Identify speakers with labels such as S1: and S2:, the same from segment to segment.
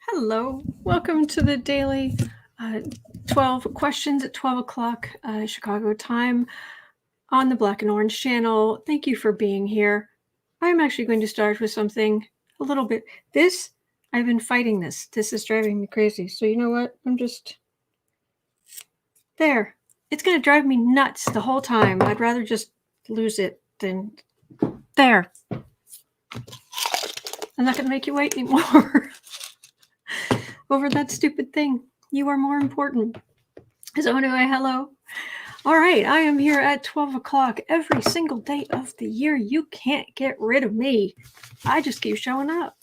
S1: Hello, welcome to the daily 12 questions at 12 o'clock Chicago time on the Black and Orange channel. Thank you for being here. I'm actually going to start with something a little bit. I've been fighting this. This is driving me crazy. So you know what? I'm just there. It's going to drive me nuts the whole time. I'd rather just lose it than there. I'm not going to make you wait anymore. Over that stupid thing. You are more important. So anyway, hello. All right, I am here at 12 o'clock every single day of the year. You can't get rid of me. I just keep showing up.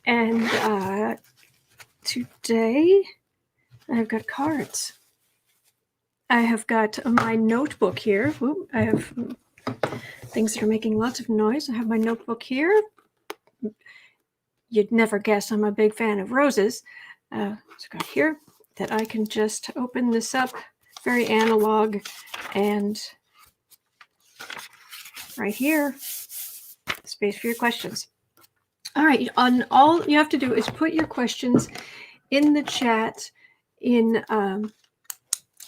S1: And today, I've got cards. I have got my notebook here. Ooh, I have things that are making lots of noise. I have my notebook here. You'd never guess I'm a big fan of roses. So I've got here that I can just open this up, very analog, and right here, space for your questions. All right, all you have to do is put your questions in the chat in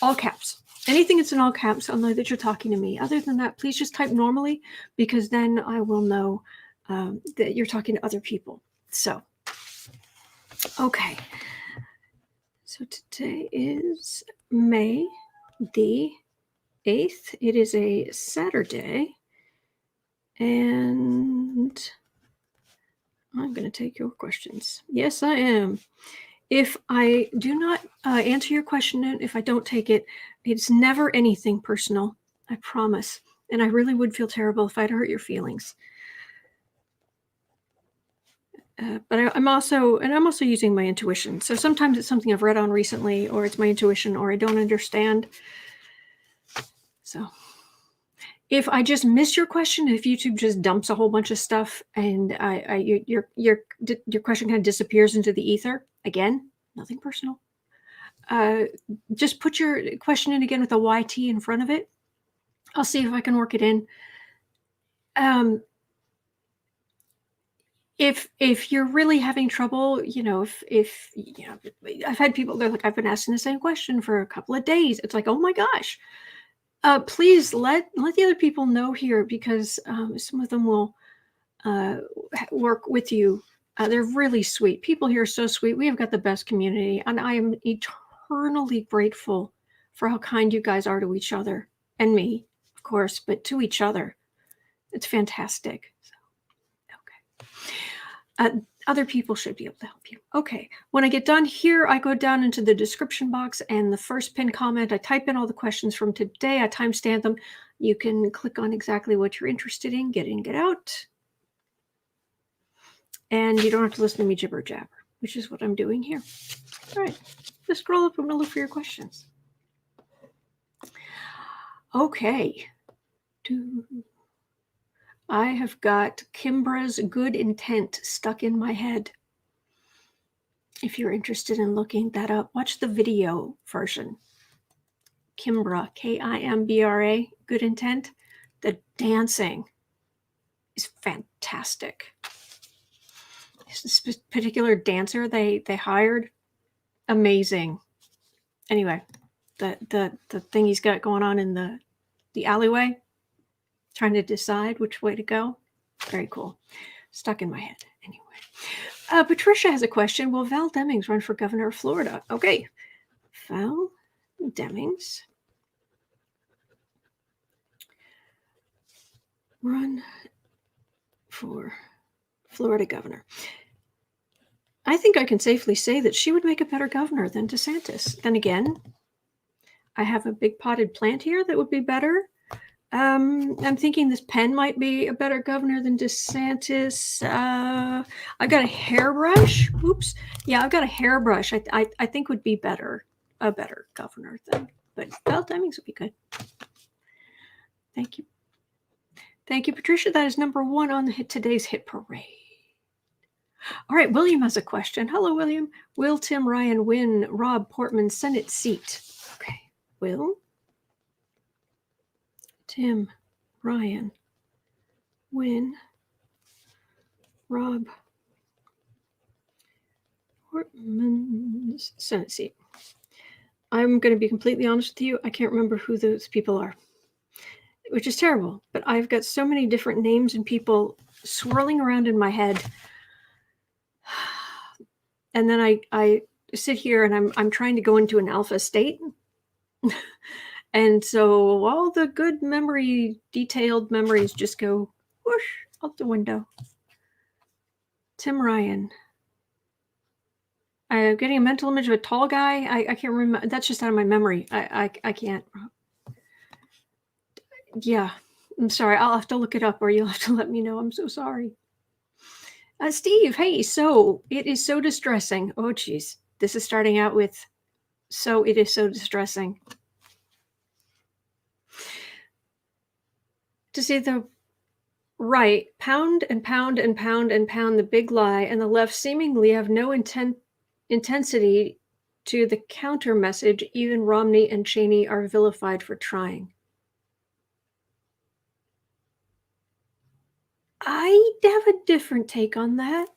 S1: all caps. Anything that's in all caps, I'll know that you're talking to me. Other than that, please just type normally, because then I will know that you're talking to other people. So, okay. So today is May the 8th. It is a Saturday. And I'm going to take your questions. Yes, I am. If I do not answer your question, if I don't take it, it's never anything personal. I promise. And I really would feel terrible if I'd hurt your feelings. But I'm also using my intuition. So sometimes it's something I've read on recently, or it's my intuition, or I don't understand. So if I just miss your question, if YouTube just dumps a whole bunch of stuff and your question kind of disappears into the ether, again, nothing personal. Just put your question in again with a YT in front of it. I'll see if I can work it in. If you're really having trouble, if I've had people, they're like, I've been asking the same question for a couple of days. It's like, oh my gosh. Please let the other people know here, because some of them will work with you. They're really sweet. People here are so sweet. We have got the best community, and I am eternally grateful for how kind you guys are to each other, and me, of course, but to each other. It's fantastic. So, okay. Other people should be able to help you. Okay. When I get done here, I go down into the description box, and the first pinned comment, I type in all the questions from today. I timestamp them. You can click on exactly what you're interested in, get in, get out. And you don't have to listen to me jibber jabber, which is what I'm doing here. All right. Just scroll up. I'm going to look for your questions. Okay. I have got Kimbra's Good Intent stuck in my head. If you're interested in looking that up, watch the video version. Kimbra, Kimbra, Good Intent. The dancing is fantastic. This particular dancer they hired, amazing. Anyway, the thing he's got going on in the alleyway, trying to decide which way to go, very cool. Stuck in my head. Anyway, Patricia has a question. Will Val Demings run for governor of Florida? Okay, Val Demings run for Florida governor. I think I can safely say that she would make a better governor than DeSantis. Then again, I have a big potted plant here that would be better. I'm thinking this pen might be a better governor than DeSantis. I've got a hairbrush. Oops. Yeah, I've got a hairbrush. I think would be a better governor than, but Val Demings would be good. Thank you. Thank you, Patricia. That is number 1 on today's hit parade. All right, William has a question. Hello, William. Will Tim Ryan win Rob Portman's Senate seat? Okay, will Tim Ryan win Rob Portman's Senate seat. I'm going to be completely honest with you. I can't remember who those people are, which is terrible. But I've got so many different names and people swirling around in my head. And then I sit here and I'm trying to go into an alpha state. And so all the good detailed memories just go whoosh out the window. Tim Ryan. I'm getting a mental image of a tall guy. I can't remember. That's just out of my memory. I can't. Yeah. I'm sorry. I'll have to look it up or you'll have to let me know. I'm so sorry. Steve, hey, so it is so distressing. Oh, geez. This is starting out with, so it is so distressing. To see the right pound and pound and pound and pound the big lie, and the left seemingly have no intensity to the counter message. Even Romney and Cheney are vilified for trying. I have a different take on that.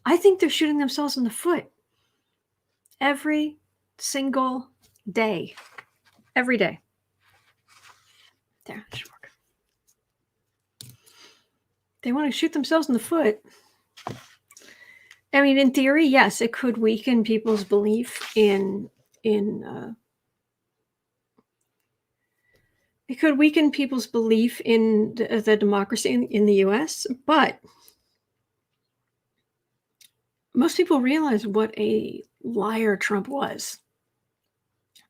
S1: I think they're shooting themselves in the foot every single day. Every day. There, that should work. They want to shoot themselves in the foot. I mean, in theory, yes, it could weaken people's belief it could weaken people's belief in the democracy in the US, but most people realize what a liar Trump was.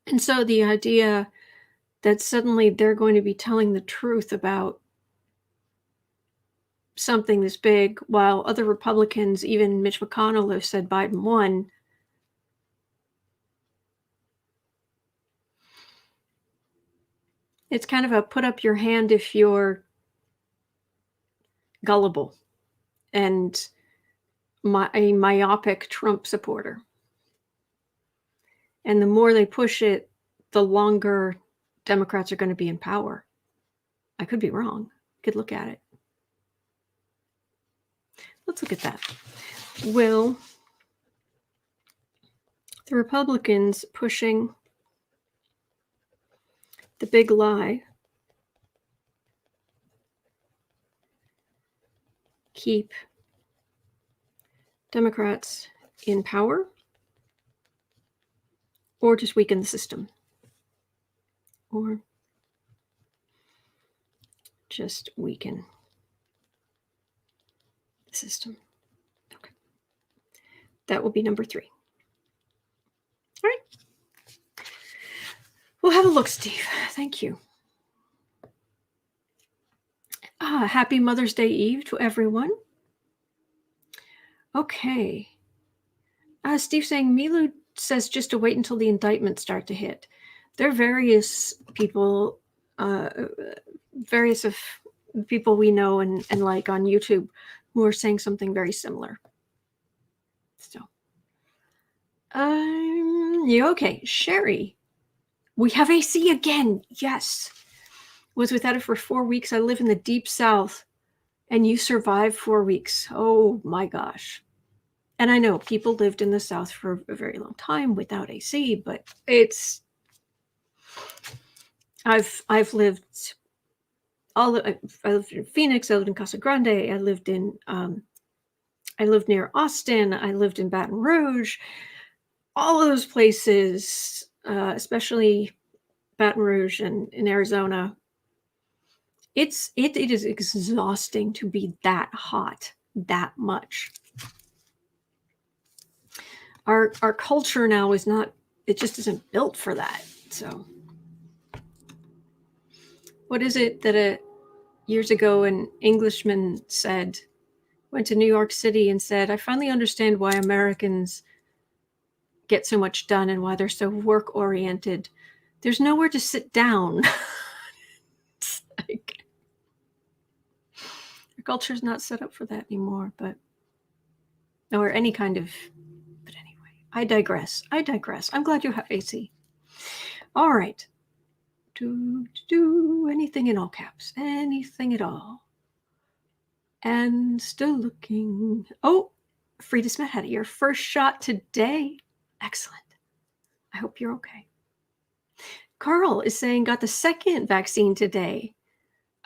S1: And so the idea that suddenly they're going to be telling the truth about something this big, while other Republicans, even Mitch McConnell, have said Biden won. It's kind of a put up your hand if you're gullible and a myopic Trump supporter. And the more they push it, the longer Democrats are going to be in power. I could be wrong. Could look at it. Let's look at that. Will the Republicans pushing the big lie keep Democrats in power or just weaken the system? Or just weaken the system. Okay. That will be number 3. All right. We'll have a look, Steve. Thank you. Happy Mother's Day Eve to everyone. Okay. Steve saying, Milu says just to wait until the indictments start to hit. There are various people, various of people we know and like on YouTube who are saying something very similar. So, yeah, okay. Sherry, we have AC again. Yes. Was without it for 4 weeks. I live in the deep South, and you survived 4 weeks. Oh my gosh. And I know people lived in the South for a very long time without AC, but I've lived I lived in Phoenix, I lived in Casa Grande, I lived near Austin, I lived in Baton Rouge. All of those places, especially Baton Rouge and in Arizona, it is exhausting to be that hot that much. Our culture now is not, it just isn't built for that. So what is it that years ago an Englishman went to New York City and said, I finally understand why Americans get so much done and why they're so work oriented. There's nowhere to sit down. It's like, our culture's not set up for that anymore, or any kind of, but anyway, I digress. I'm glad you have AC. All right. Anything in all caps. Anything at all. And still looking. Oh, Frida Smith had your first shot today. Excellent. I hope you're okay. Carl is saying got the second vaccine today.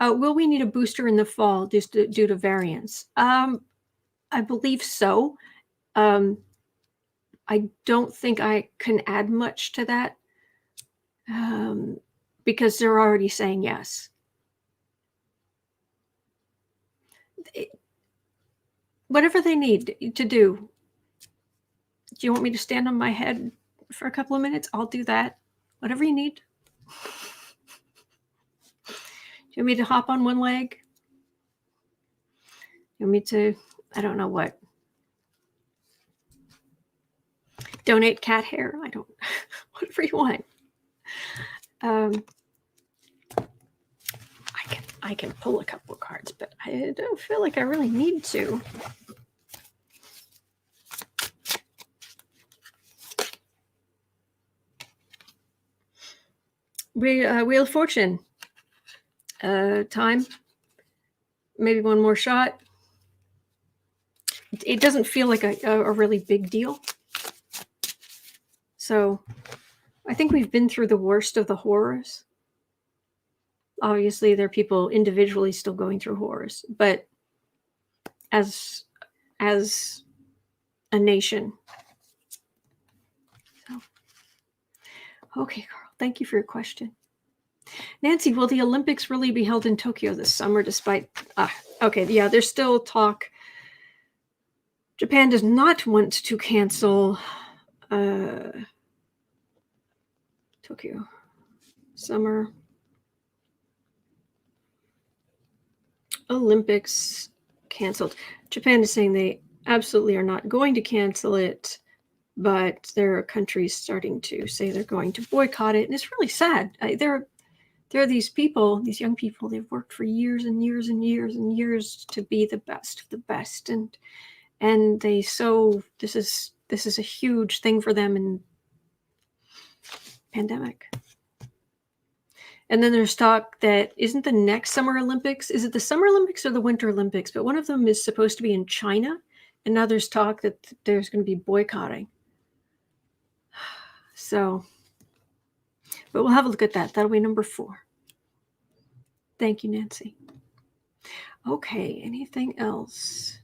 S1: Will we need a booster in the fall due to variants? I believe so. I don't think I can add much to that because they're already saying yes. Whatever they need to do. Do you want me to stand on my head for a couple of minutes? I'll do that. Whatever you need. Do you want me to hop on one leg? You want me to, I don't know what. Donate cat hair? I don't, whatever you want. I can pull a couple of cards, but I don't feel like I really need to. Wheel of Fortune. Time. Maybe one more shot. It doesn't feel like a really big deal. So I think we've been through the worst of the horrors. Obviously, there are people individually still going through horrors, but as a nation. So, okay, Carl, thank you for your question. Nancy, will the Olympics really be held in Tokyo this summer despite... okay, yeah, there's still talk. Japan does not want to cancel Tokyo Summer Olympics canceled. Japan is saying they absolutely are not going to cancel it, but there are countries starting to say they're going to boycott it, and it's really sad. There are these people, these young people, they've worked for years and years and years and years to be the best of the best, and this is a huge thing for them in pandemic. And then there's talk that isn't the next Summer Olympics, is it the Summer Olympics or the Winter Olympics? But one of them is supposed to be in China, and now there's talk that there's going to be boycotting. So, but we'll have a look at that. That'll be number 4. Thank you, Nancy. Okay, anything else?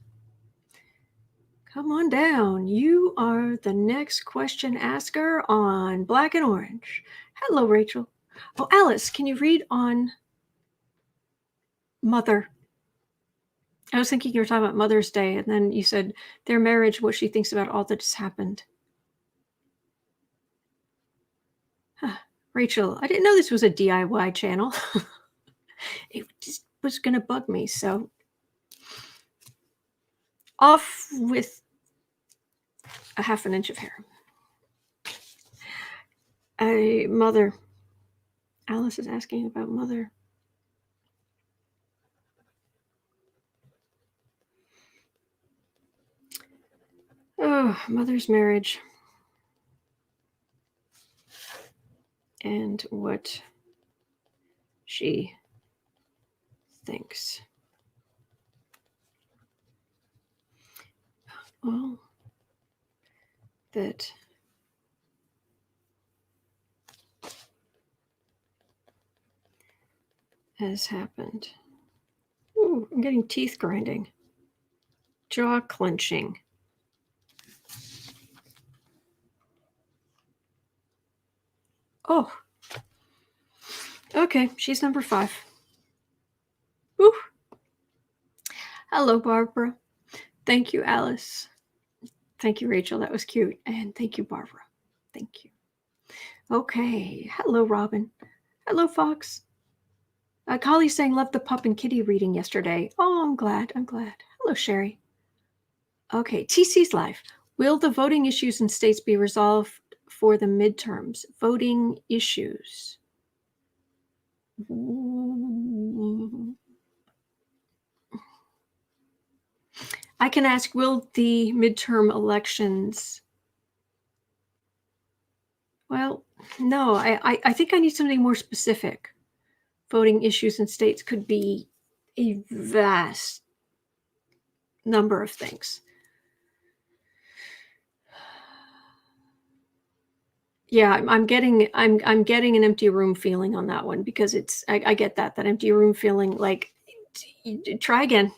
S1: Come on down. You are the next question asker on Black and Orange. Hello, Rachel. Oh, Alice, can you read on mother? I was thinking you were talking about Mother's Day, and then you said their marriage, what she thinks about all that has happened. Huh. Rachel, I didn't know this was a DIY channel. It just was going to bug me, so off with a half an inch of hair. Mother. Alice is asking about mother. Oh, mother's marriage. And what she thinks. Well, that has happened. Ooh, I'm getting teeth grinding. Jaw clenching. Oh. Okay, she's number 5. Woo. Hello, Barbara. Thank you, Alice. Thank you, Rachel. That was cute. And thank you, Barbara. Thank you. Okay. Hello, Robin. Hello, Fox. Collie's saying, loved the Pup and Kitty reading yesterday. Oh, I'm glad. Hello, Sherry. Okay, TC's live. Will the voting issues in states be resolved for the midterms? Voting issues. I can ask, will the midterm elections... Well, no, I think I need something more specific. Voting issues in states could be a vast number of things. Yeah, I'm getting an empty room feeling on that one because I get that empty room feeling like try again.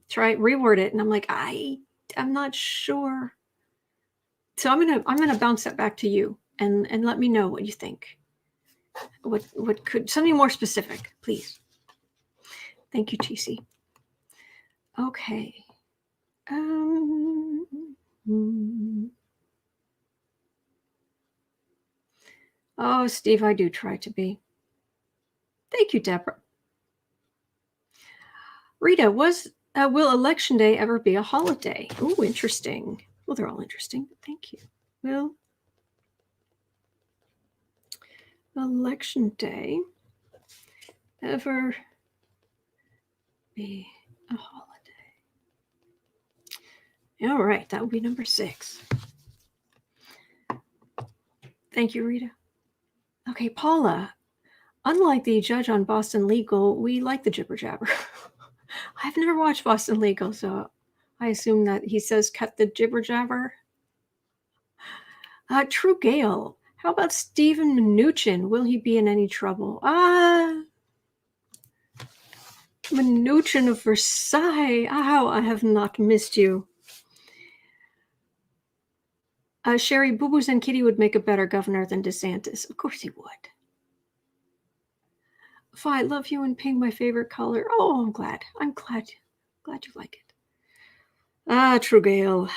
S1: Try reword it and I'm like I'm not sure. So I'm gonna bounce that back to you and let me know what you think. What could something more specific, please. Thank you, TC. Okay. Hmm. Oh, Steve, I do try to be. Thank you, Deborah. Rita, will Election Day ever be a holiday? Oh, interesting. Well, they're all interesting. Thank you. Will Election Day ever be a holiday? All right, that would be number 6. Thank you, Rita. Okay, Paula. Unlike the judge on Boston Legal, we like the jibber jabber. I've never watched Boston Legal, so I assume that he says cut the jibber jabber. True Gale. How about Steven Mnuchin? Will he be in any trouble? Mnuchin of Versailles. How I have not missed you. Sherry, Boo-Boos and Kitty would make a better governor than DeSantis. Of course he would. I love you and pink, my favorite color. Oh, I'm glad. Glad you like it. True Gale.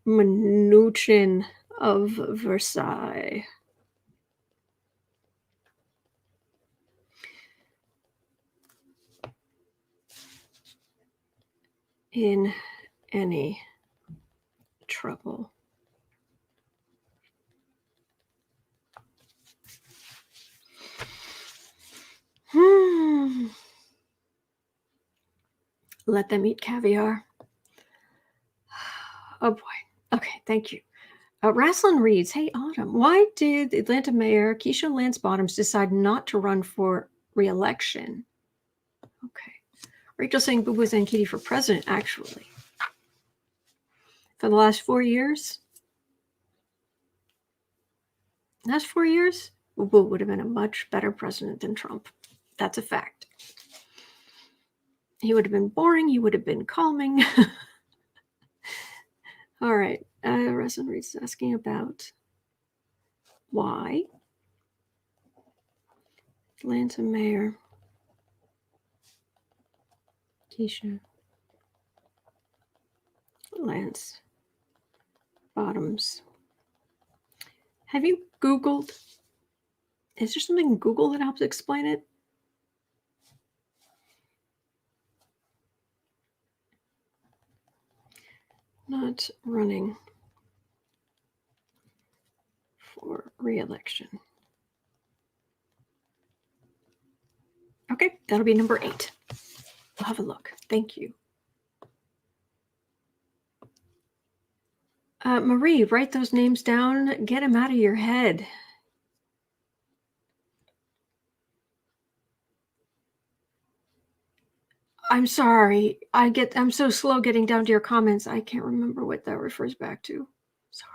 S1: Mnuchin of Versailles. In any trouble. Let them eat caviar. Oh boy. Okay, thank you. Rasslin reads, hey, Autumn, why did Atlanta Mayor Keisha Lance Bottoms decide not to run for re-election? Okay. Rachel saying Boo-Boos and Kitty for president, actually. For the last 4 years? Last 4 years? Boo-Boo would have been a much better president than Trump. That's a fact. He would have been boring. He would have been calming. All right. Rasslin reads asking about why Atlanta Mayor Keisha Lance Bottoms. Have you Googled? Is there something in Google that helps explain it? Not running for re-election. Okay, that'll be number 8. We'll have a look. Thank you. Marie, write those names down. Get them out of your head. I'm sorry. I'm so slow getting down to your comments. I can't remember what that refers back to. Sorry.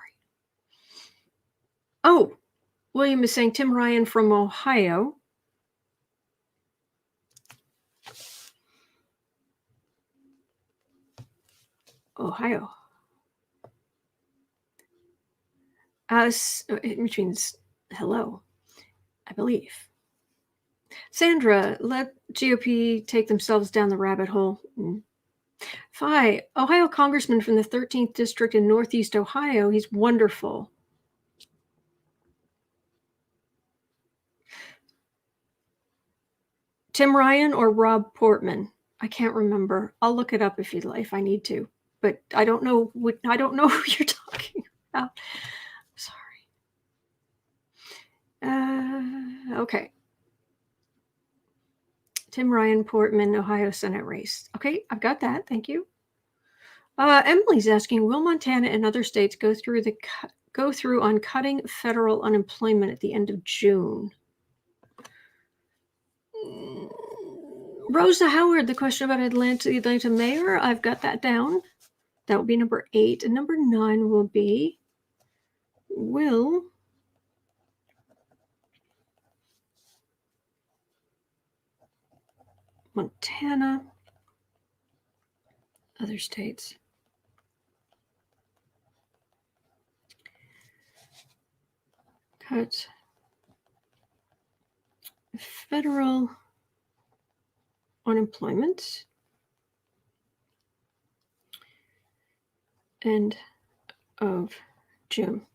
S1: Oh, William is saying Tim Ryan from Ohio. Ohio. Which means hello, I believe. Sandra, let GOP take themselves down the rabbit hole. Ohio congressman from the 13th district in Northeast Ohio. He's wonderful. Tim Ryan or Rob Portman? I can't remember. I'll look it up if I need to. But I don't know who you're talking about. Sorry. Okay. Tim Ryan, Portman, Ohio Senate race. Okay, I've got that. Thank you. Emily's asking, will Montana and other states go through on cutting federal unemployment at the end of June? Rosa Howard, the question about the Atlanta mayor, I've got that down. That will be number 8. And number 9 will be, will Montana, other states, cut federal unemployment end of June.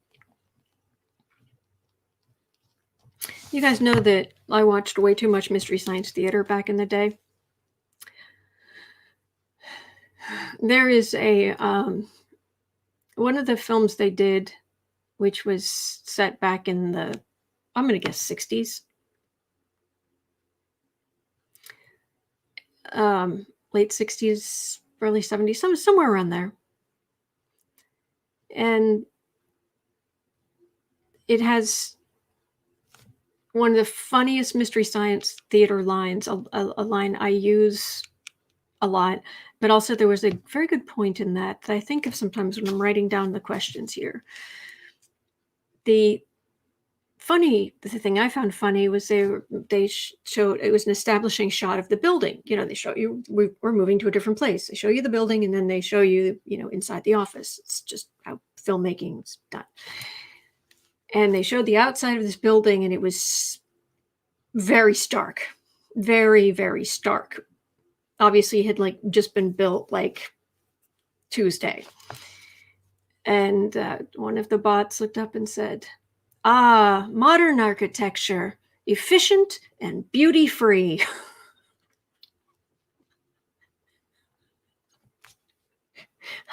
S1: You guys know that I watched way too much Mystery Science Theater back in the day. There is a one of the films they did, which was set back in the, I'm going to guess 60s. Late 60s, early 70s, somewhere around there. And it has one of the funniest Mystery Science Theater lines, a line I use a lot, but also there was a very good point in that I think of sometimes when I'm writing down the questions here. The thing I found funny was they showed, it was an establishing shot of the building. They show you, we're moving to a different place. They show you the building, and then they show you, inside the office. It's just how filmmaking's done. And they showed the outside of this building, and it was very stark, very, very stark. Obviously, it had just been built Tuesday. And one of the bots looked up and said, "Ah, modern architecture, efficient and beauty-free."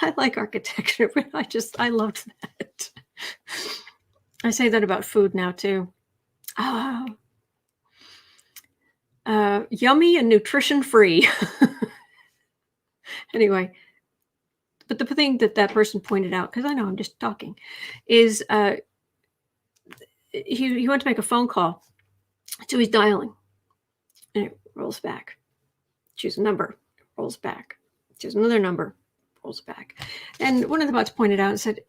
S1: I like architecture, but I loved that. I say that about food now too. Yummy and nutrition-free. Anyway, but the thing that person pointed out, because I know I'm just talking, is he went to make a phone call, so he's dialing, and it rolls back. Choose a number, rolls back. Choose another number, rolls back. And one of the bots pointed out and said,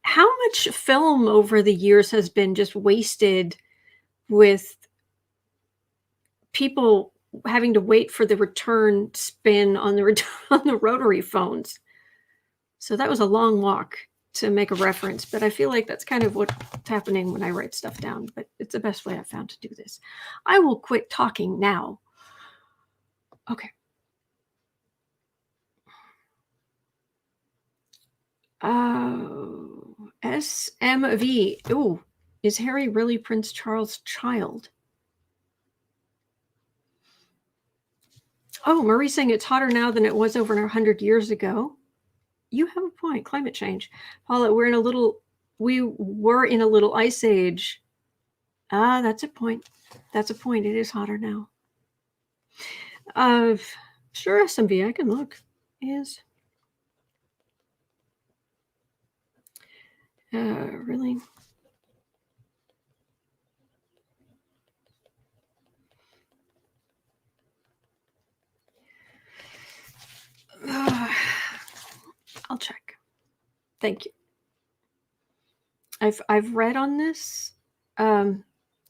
S1: how much film over the years has been just wasted with people having to wait for the return spin on the rotary phones. So that was a long walk to make a reference, but I feel like that's kind of what's happening when I write stuff down, but it's the best way I've found to do this. I will quit talking now. Okay. SMV. Ooh, is Harry really Prince Charles' child? Oh, Marie's saying it's hotter now than it was over 100 years ago. You have a point. Climate change. Paula, we were in a little ice age. That's a point. That's a point. It is hotter now. Sure, SMV, I can look. Is really? I'll check. Thank you. I've read on this.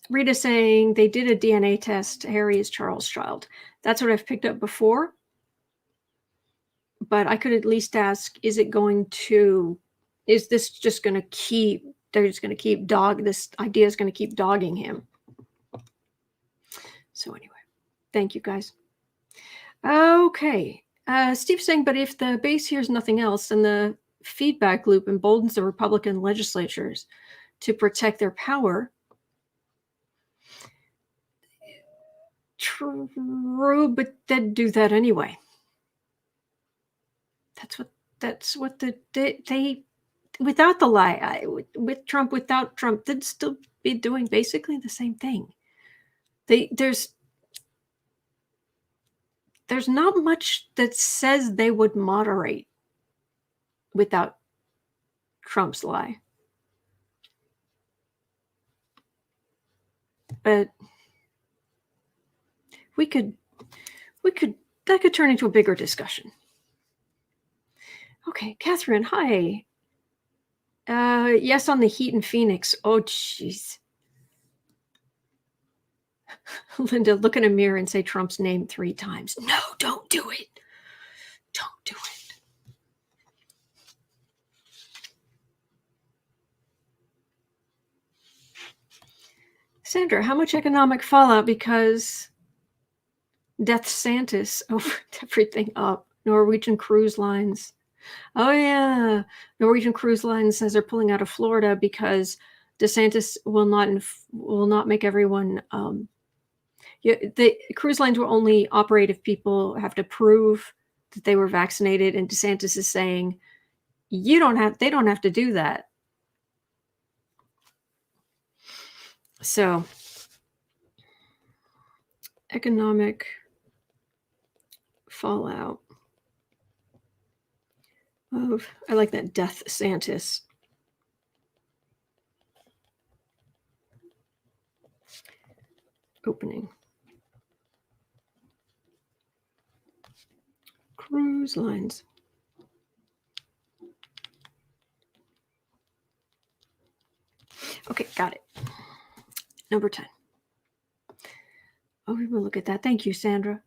S1: Rita saying they did a DNA test. Harry is Charles' child. That's what I've picked up before. But I could at least ask, is this just going to keep, they're just going to keep this idea is going to keep dogging him. So anyway, thank you guys. Okay. Steve's saying, but if the base hears nothing else, then the feedback loop emboldens the Republican legislatures to protect their power. True, but they'd do that anyway. That's what they without the lie, with Trump, without Trump, they'd still be doing basically the same thing. There's not much that says they would moderate. without Trump's lie. But that could turn into a bigger discussion. Okay, Catherine, hi. Yes, on the heat in Phoenix. Oh, jeez. Linda, look in a mirror and say Trump's name 3 times. No, don't do it. Don't do it. Sandra, how much economic fallout because Death Santis opened everything up? Norwegian Cruise Lines. Oh, yeah. Norwegian Cruise Lines says they're pulling out of Florida because DeSantis will not make everyone... the cruise lines will only operate if people have to prove that they were vaccinated, and DeSantis is saying they don't have to do that. So economic fallout of, I like that, Death Santis. Opening cruise lines. Okay, got it. Number 10. Oh, we will look at that. Thank you, Sandra.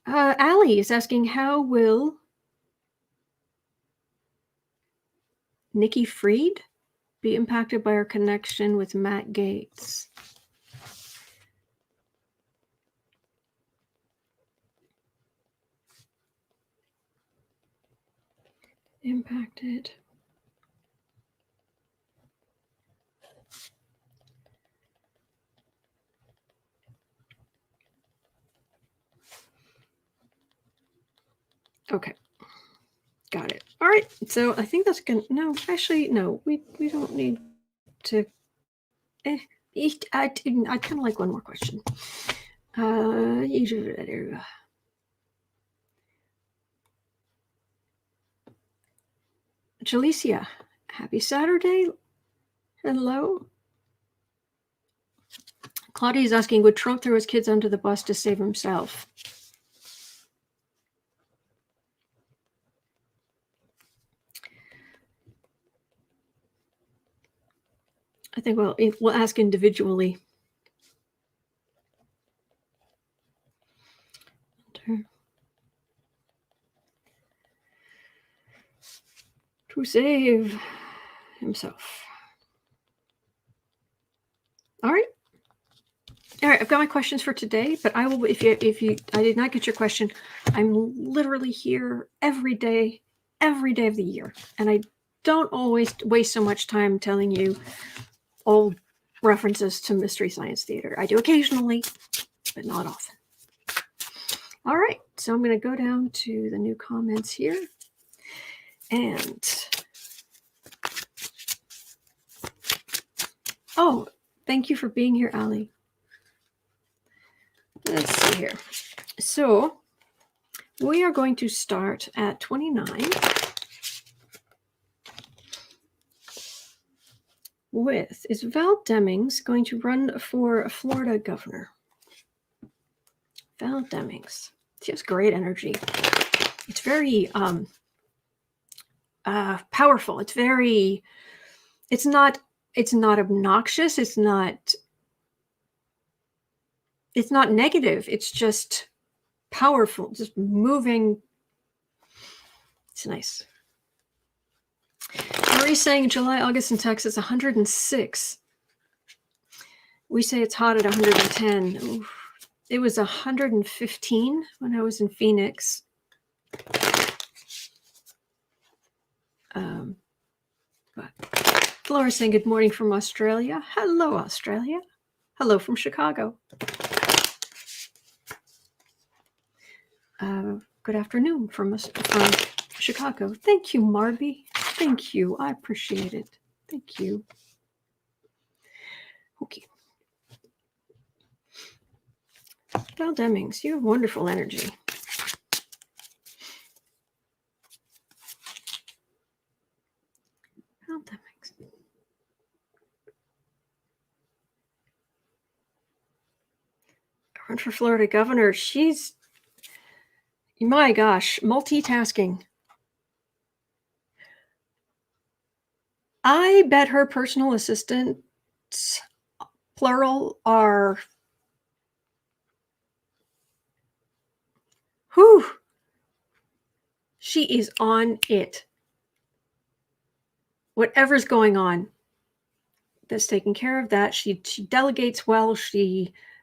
S1: Allie is asking, how will Nikki Fried be impacted by her connection with Matt Gaetz? Impacted. Okay. Got it. All right. So I think that's gonna, no, actually, no, we don't need to. I kind of like one more question. Jalicia, happy Saturday. Hello. Claudia is asking, would Trump throw his kids under the bus to save himself? I think we'll ask individually. To save himself. All right. All right, I've got my questions for today, but I will, if I did not get your question, I'm literally here every day of the year. And I don't always waste so much time telling you old references to Mystery Science Theater. I do occasionally, but not often. All right, so I'm going to go down to the new comments here. And, oh, thank you for being here, Ali. Let's see here. So we are going to start at 29 with, is Val Demings going to run for Florida governor? Val Demings. She has great energy. It's very powerful. It's not obnoxious. It's not negative. It's just powerful, just moving. It's nice. Marie's saying July, August in Texas, 106. We say it's hot at 110. Oof. It was 115 when I was in Phoenix. But Laura's saying good morning from Australia. Hello, Australia. Hello from Chicago. Good afternoon from Chicago. Thank you, Marby. Thank you. I appreciate it. Thank you. Okay. Val Demings, you have wonderful energy. run for Florida governor. She's, my gosh, multitasking. I bet her personal assistants, plural, are, whew, she is on it. Whatever's going on, that's taking care of that. She delegates well.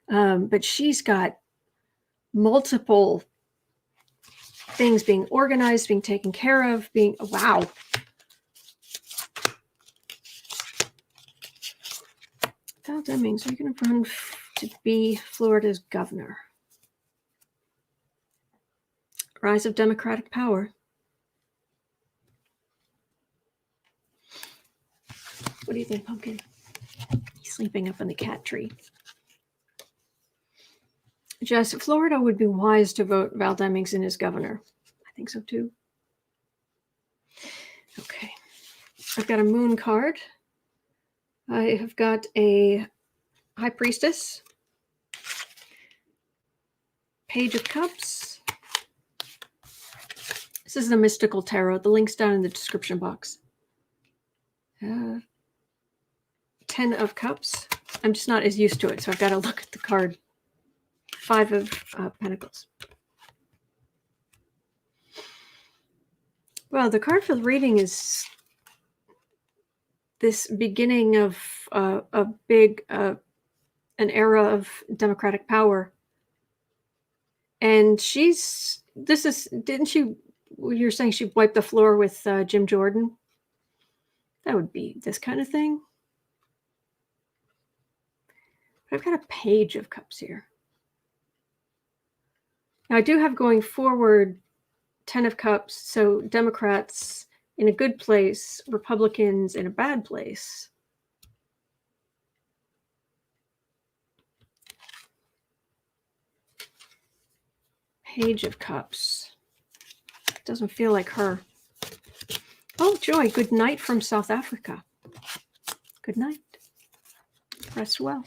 S1: But she's got multiple things being organized, being taken care of, wow. Val Demings, are you going to run to be Florida's governor? Rise of Democratic power. What do you think, Pumpkin? He's sleeping up in the cat tree. Jess, Florida would be wise to vote Val Demings in as governor. I think so too. Okay. I've got a moon card. I have got a high priestess. Page of Cups. This is the mystical tarot. The link's down in the description box. 10 of Cups. I'm just not as used to it, so I've got to look at the card. 5 of Pentacles. Well, the card for the reading is this beginning of a big, an era of democratic power. And didn't she, you're saying she wiped the floor with Jim Jordan? That would be this kind of thing. But I've got a Page of Cups here. Now I do have going forward 10 of Cups, so Democrats in a good place, Republicans in a bad place. Page of Cups. Doesn't feel like her. Oh, Joy, good night from South Africa. Good night. Rest well.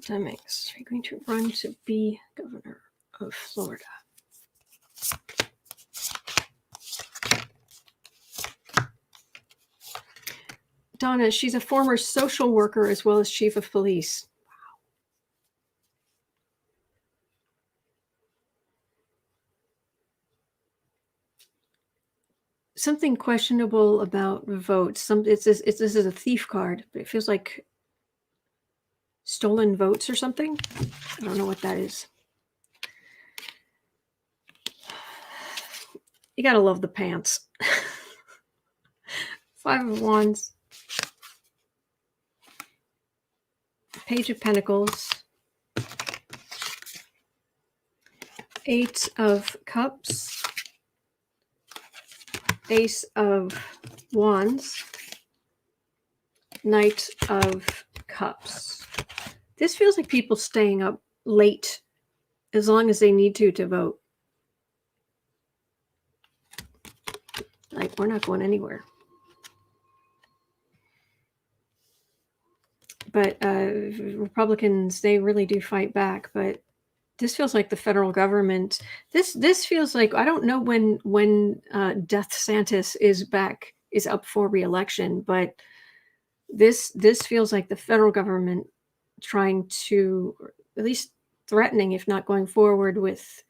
S1: Demings, are you going to run to be governor of Florida? Donna, she's a former social worker as well as chief of police. Wow. Something questionable about votes. This is a thief card, but it feels like stolen votes or something. I don't know what that is. You gotta love the pants. 5 of Wands. Page of Pentacles. 8 of Cups. Ace of Wands. Knight of Cups. This feels like people staying up late as long as they need to vote. Like, we're not going anywhere. But Republicans, they really do fight back. But this feels like the federal government. This feels like, I don't know when Death Santis is up for re-election, but this feels like the federal government trying to, or at least threatening, if not going forward with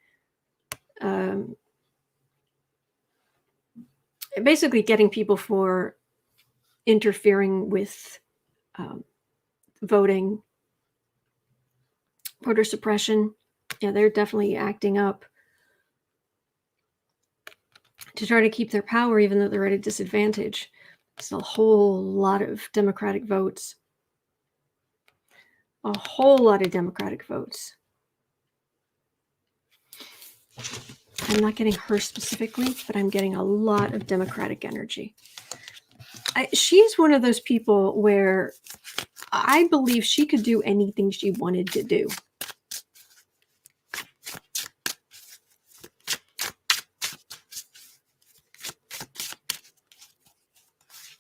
S1: basically getting people for interfering with voting, voter suppression. Yeah, they're definitely acting up to try to keep their power, even though they're at a disadvantage. It's a whole lot of Democratic votes. A whole lot of Democratic votes. I'm not getting her specifically, but I'm getting a lot of Democratic energy. She's one of those people where I believe she could do anything she wanted to do.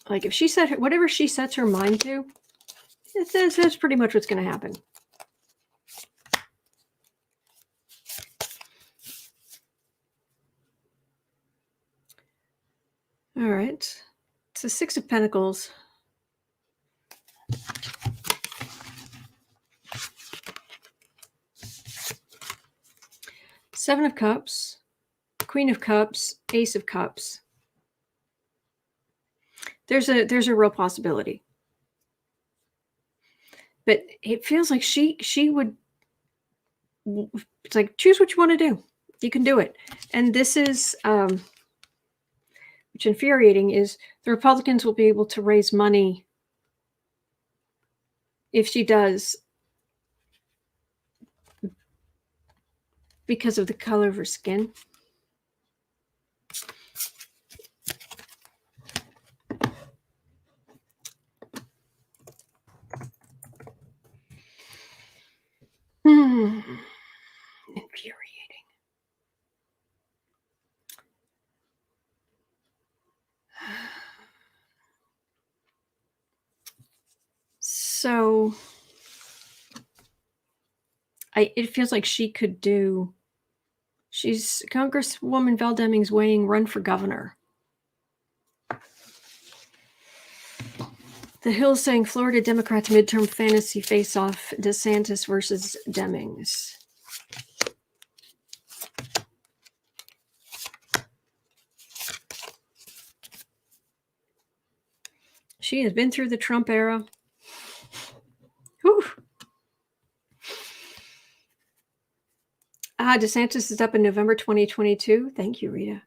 S1: Like if she said whatever she sets her mind to, that's pretty much what's going to happen. All right. It's the Six of Pentacles. Seven of Cups, Queen of Cups, Ace of Cups. There's a real possibility. But it feels like she would, it's like, choose what you want to do. You can do it. And this is, which infuriating is the Republicans will be able to raise money if she does because of the color of her skin. Infuriating. So it feels like she could do, she's Congresswoman Val Demings weighing run for governor. The Hill saying Florida Democrats midterm fantasy face-off, DeSantis versus Demings. She has been through the Trump era. Whew. DeSantis is up in November 2022. Thank you, Rita.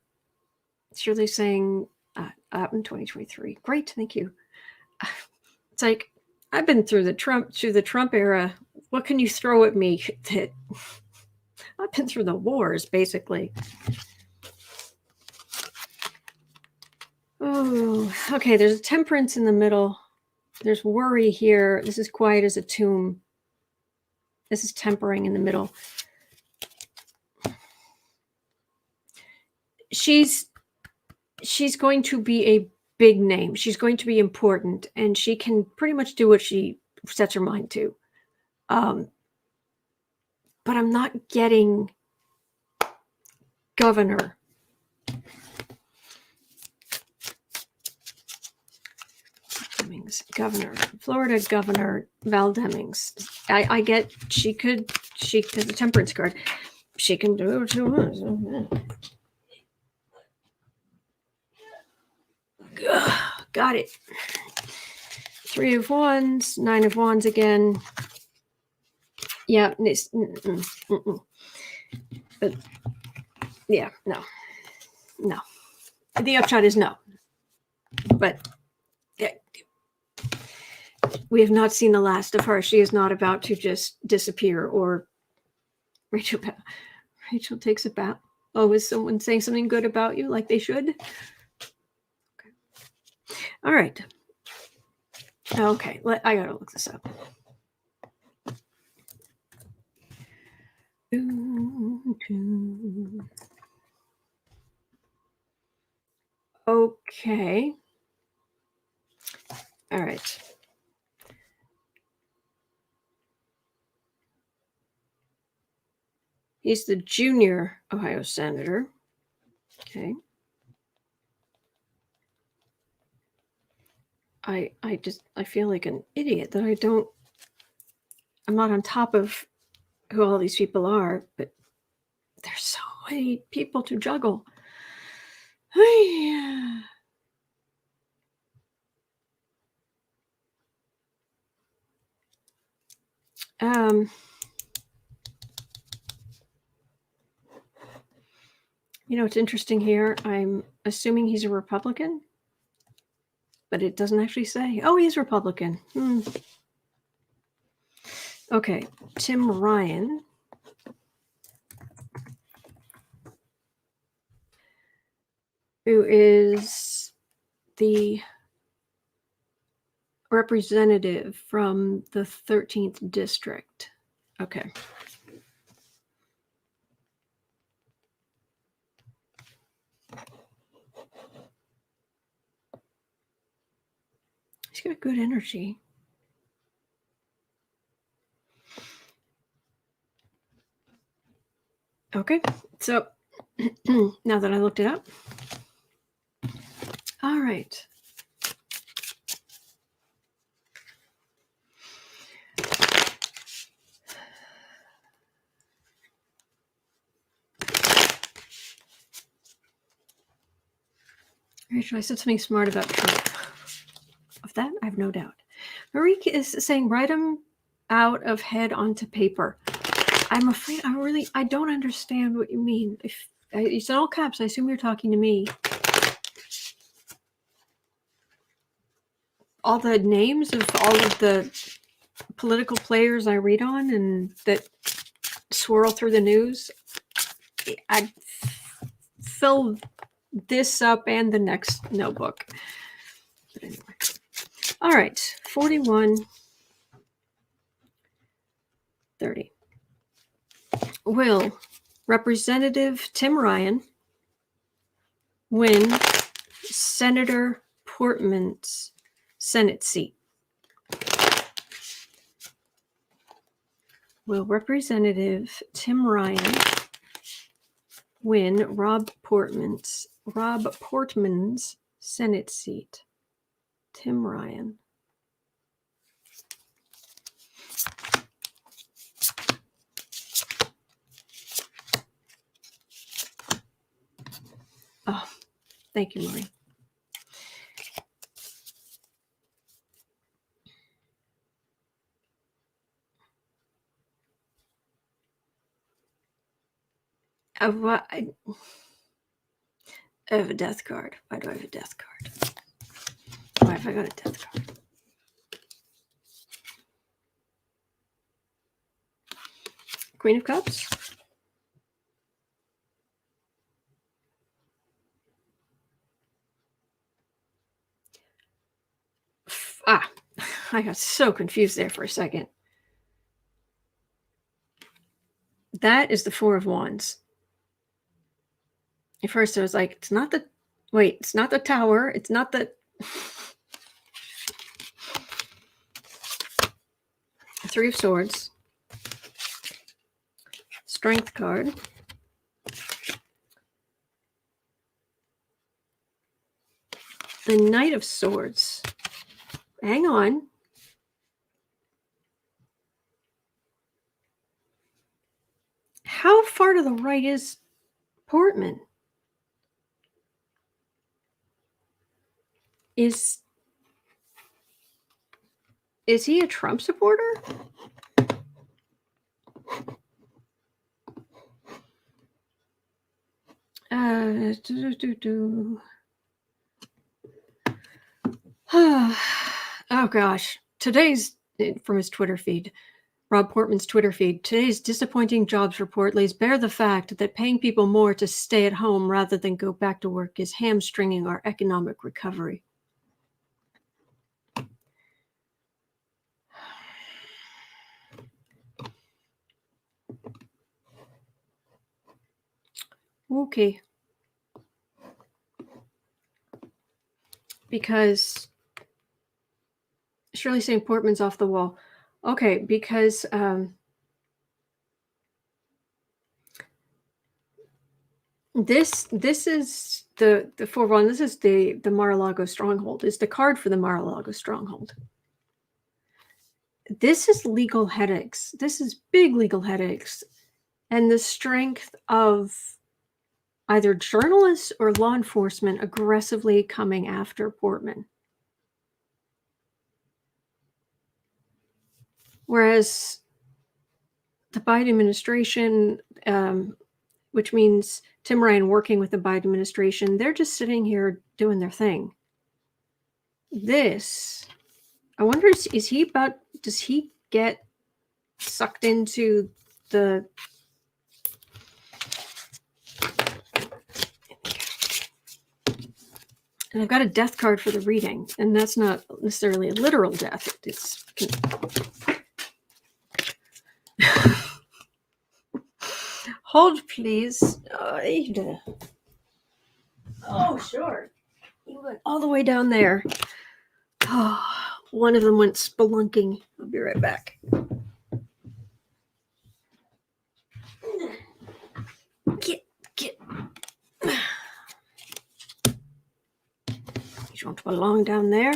S1: Shirley saying up in 2023. Great, thank you. It's like, I've been through the Trump era. What can you throw at me? That I've been through the wars, basically. Oh, okay. There's a Temperance in the middle. There's worry here. This is quiet as a tomb. This is tempering in the middle. She's going to be a big name. She's going to be important, and she can pretty much do what she sets her mind to. But I'm not getting governor. Demings, governor, Florida governor Val Demings. I get she has a Temperance card. She can do what she wants. Got it. Three of Wands, Nine of Wands again. Yeah, but yeah, no. The upshot is no. But we have not seen the last of her. She is not about to just disappear. Or Rachel takes a bow. Oh, is someone saying something good about you like they should? Okay. All right. Okay, I gotta look this up. Okay. All right. He's the junior Ohio senator. Okay. I feel like an idiot that I'm not on top of who all these people are, but there's so many people to juggle. You know, it's interesting here. I'm assuming he's a Republican, but it doesn't actually say. Oh, he's Republican. Okay, Tim Ryan. Who is the representative from the 13th district. Okay. He's got good energy. Okay, so now that I looked it up, all right. Rachel, I said something smart about Trump. Of that, I have no doubt. Marie is saying, write them out of head onto paper. I'm afraid I don't understand what you mean. If it's in all caps, I assume you're talking to me. All the names of all of the political players I read on and that swirl through the news, I fill this up and the next notebook. But anyway. All right, 4130. Will Representative Tim Ryan win Senator Portman's Senate seat? Will Representative Tim Ryan win Rob Portman's Senate seat? Tim Ryan. Oh, thank you, Marie. I have a death card. Why do I have a death card? Why have I got a death card? Queen of Cups. I got so confused there for a second. That is the Four of Wands. At first I was like, it's not the Tower. It's not the... Three of Swords. Strength card. The Knight of Swords. Hang on. How far to the right is Portman? Is he a Trump supporter? Oh gosh. Today's, from his Twitter feed, Rob Portman's Twitter feed, today's disappointing jobs report lays bare the fact that paying people more to stay at home rather than go back to work is hamstringing our economic recovery. Okay. Because Shirley saying Portman's off the wall. Okay, because this is the Four of Wands. This is the Mar-a-Lago stronghold. Is the card for the Mar-a-Lago stronghold. This is legal headaches. This is big legal headaches, and the strength of either journalists or law enforcement aggressively coming after Portman. Whereas the Biden administration, which means Tim Ryan working with the Biden administration, they're just sitting here doing their thing. This, I wonder, does he get sucked into the And I've got a death card for the reading, and that's not necessarily a literal death. It's hold, please. Oh, sure. You went all the way down there. Oh, one of them went spelunking. I'll be right back. Get. You don't belong down there.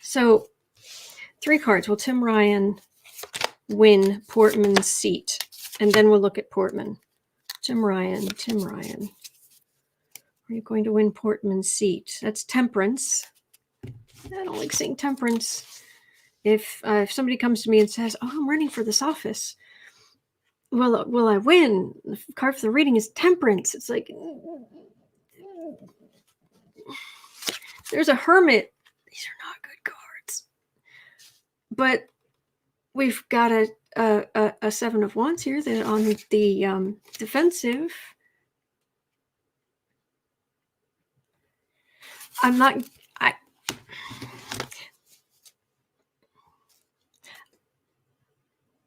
S1: So, 3 cards. Will Tim Ryan win Portman's seat? And then we'll look at Portman. Tim Ryan. Are you going to win Portman's seat? That's temperance. I don't like saying temperance. If somebody comes to me and says, "Oh, I'm running for this office," will I win? The card for the reading is temperance. It's like, there's a hermit. These are not good cards. But we've got a 7 of Wands here that on the defensive.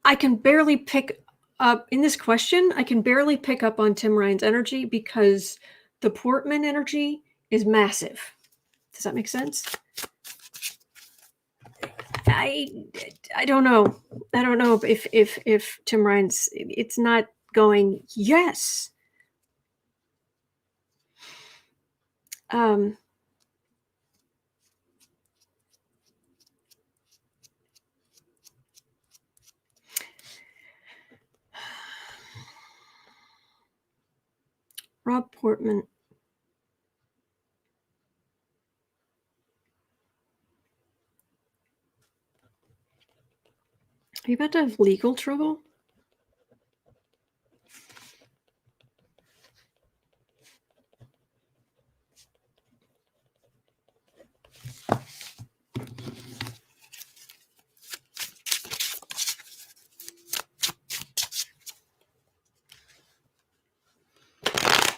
S1: I can barely pick up in this question. I can barely pick up on Tim Ryan's energy because the Portman energy is massive. Does that make sense? I don't know. I don't know if Tim Ryan's, it's not going, yes. Rob Portman. Are you about to have legal trouble?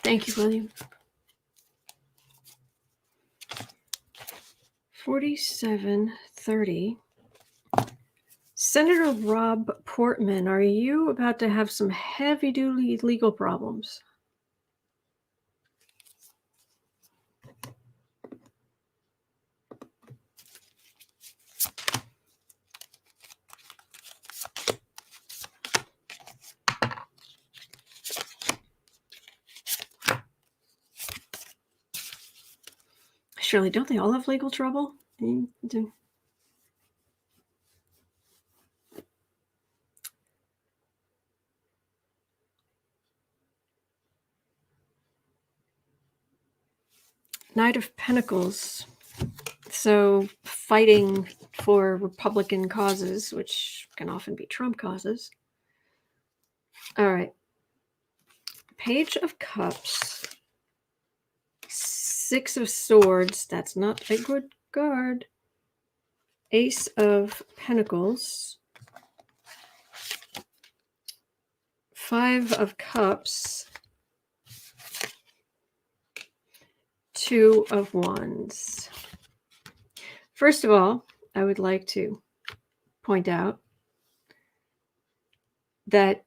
S1: Thank you, William. 4730. Senator Rob Portman, are you about to have some heavy-duty legal problems? Surely, don't they all have legal trouble? Knight of Pentacles. So fighting for Republican causes, which can often be Trump causes. All right. Page of Cups. 6 of Swords. That's not a good card. Ace of Pentacles. 5 of Cups. 2 of Wands. First of all, I would like to point out that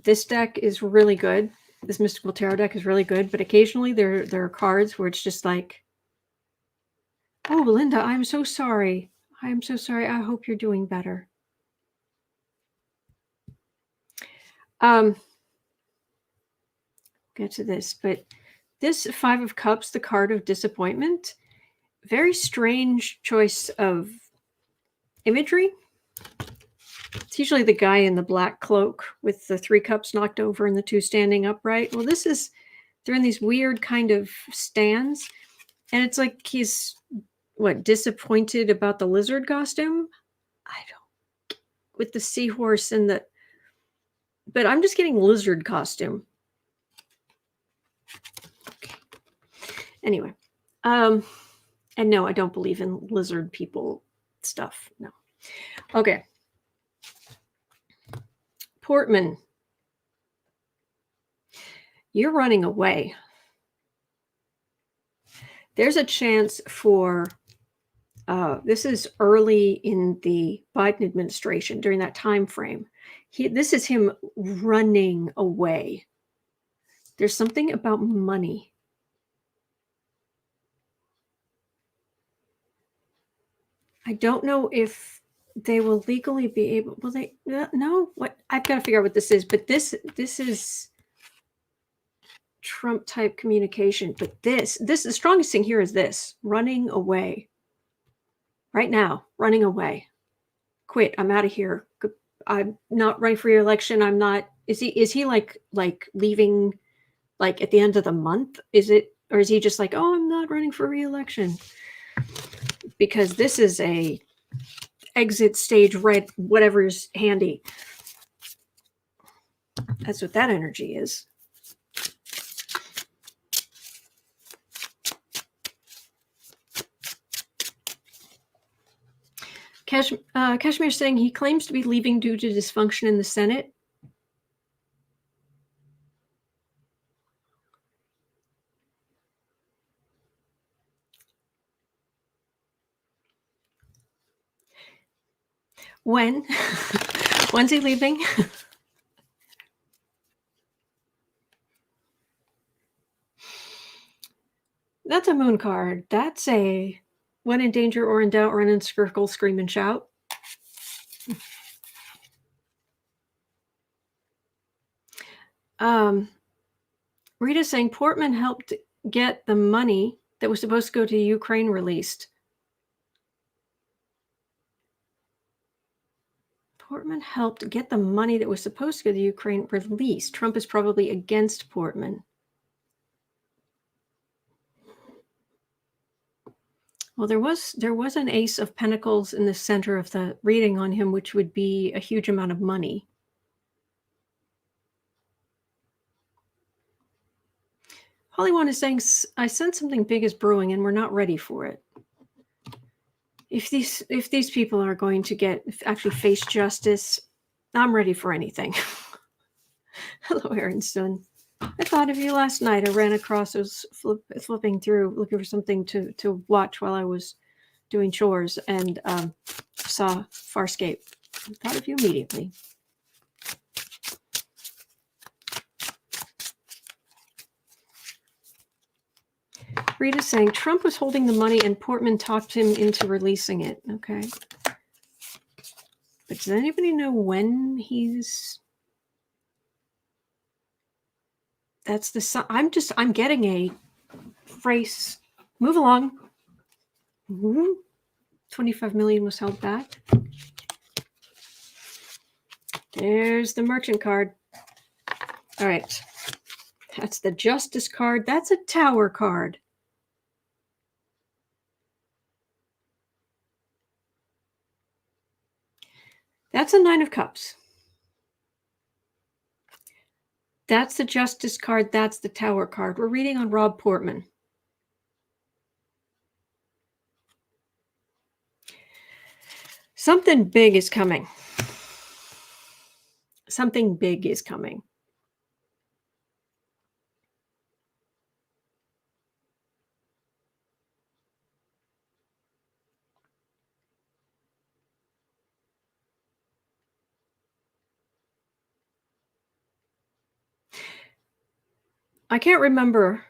S1: this deck is really good. This Mystical Tarot deck is really good, but occasionally there are cards where it's just like, oh, Linda, I'm so sorry. I'm so sorry. I hope you're doing better. Get to this, but this 5 of Cups, the card of disappointment, very strange choice of imagery. It's usually the guy in the black cloak with the 3 cups knocked over and the 2 standing upright. Well, this is, they're in these weird kind of stands, and it's like he's, what, disappointed about the lizard costume? I don't, with the seahorse and the, but I'm just getting lizard costume. Okay. Anyway, and no, I don't believe in lizard people stuff. No. Okay. Portman. You're running away. There's a chance for, this is early in the Biden administration during that time frame. This is him running away. There's something about money. I don't know if they will legally be able. Will they? No. What? I've got to figure out what this is. But this is Trump type communication. But this the strongest thing here is this: running away. Right now, running away. Quit. I'm out of here. I'm not running for re-election. I'm not. Is he like leaving like at the end of the month? Is it, or is he just like, oh, I'm not running for re-election? Because this is a exit stage red, whatever's handy. That's what that energy is. Kashmir saying he claims to be leaving due to dysfunction in the Senate. When? When's he leaving? That's a moon card. That's a when in danger or in doubt, run in circle, scream and shout. Rita's saying Portman helped get the money that was supposed to go to Ukraine released. Portman helped get the money that was supposed to go to Ukraine released. Trump is probably against Portman. Well, there was an Ace of Pentacles in the center of the reading on him, which would be a huge amount of money. Hollywood is saying, I sense something big is brewing and we're not ready for it. If these people are going to actually face justice, I'm ready for anything. Hello, Aaron Stone. I thought of you last night. I ran across, I was flipping through, looking for something to watch while I was doing chores, and saw Farscape. I thought of you immediately. Rita's saying Trump was holding the money and Portman talked him into releasing it. Okay. But does anybody know when he's... That's the... I'm getting a phrase. Move along. 25 million was held back. There's the merchant card. All right. That's the justice card. That's a tower card. That's a 9 of Cups. That's the Justice card. That's the Tower card. We're reading on Rob Portman. Something big is coming. Something big is coming. I can't remember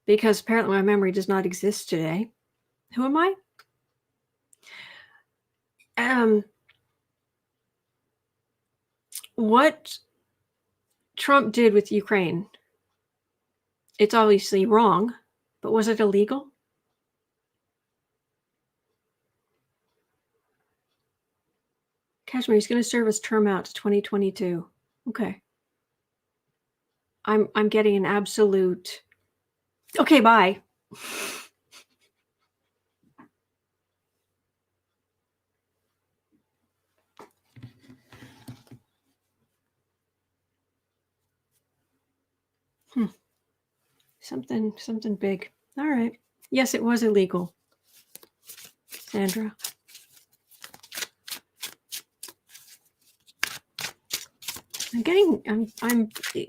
S1: because apparently my memory does not exist today. Who am I? What Trump did with Ukraine, it's obviously wrong, but was it illegal? Kashmir, he's going to serve his term out to 2022. Okay. I'm getting an absolute... Okay, bye. Something big. All right. Yes, it was illegal. Sandra.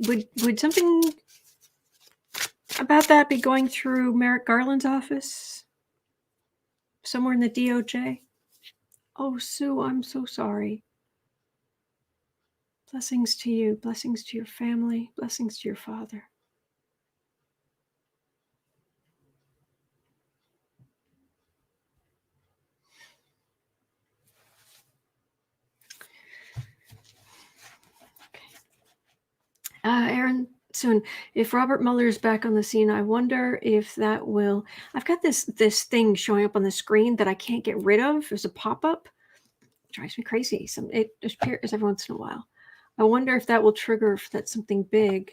S1: Would something about that be going through Merrick Garland's office? Somewhere in the DOJ? Oh, Sue, I'm so sorry. Blessings to you, blessings to your family, blessings to your father. Aaron, soon. If Robert Mueller is back on the scene, I wonder if that will. I've got this thing showing up on the screen that I can't get rid of. There's a pop-up. It drives me crazy. It appears every once in a while. I wonder if that will trigger if that's something big.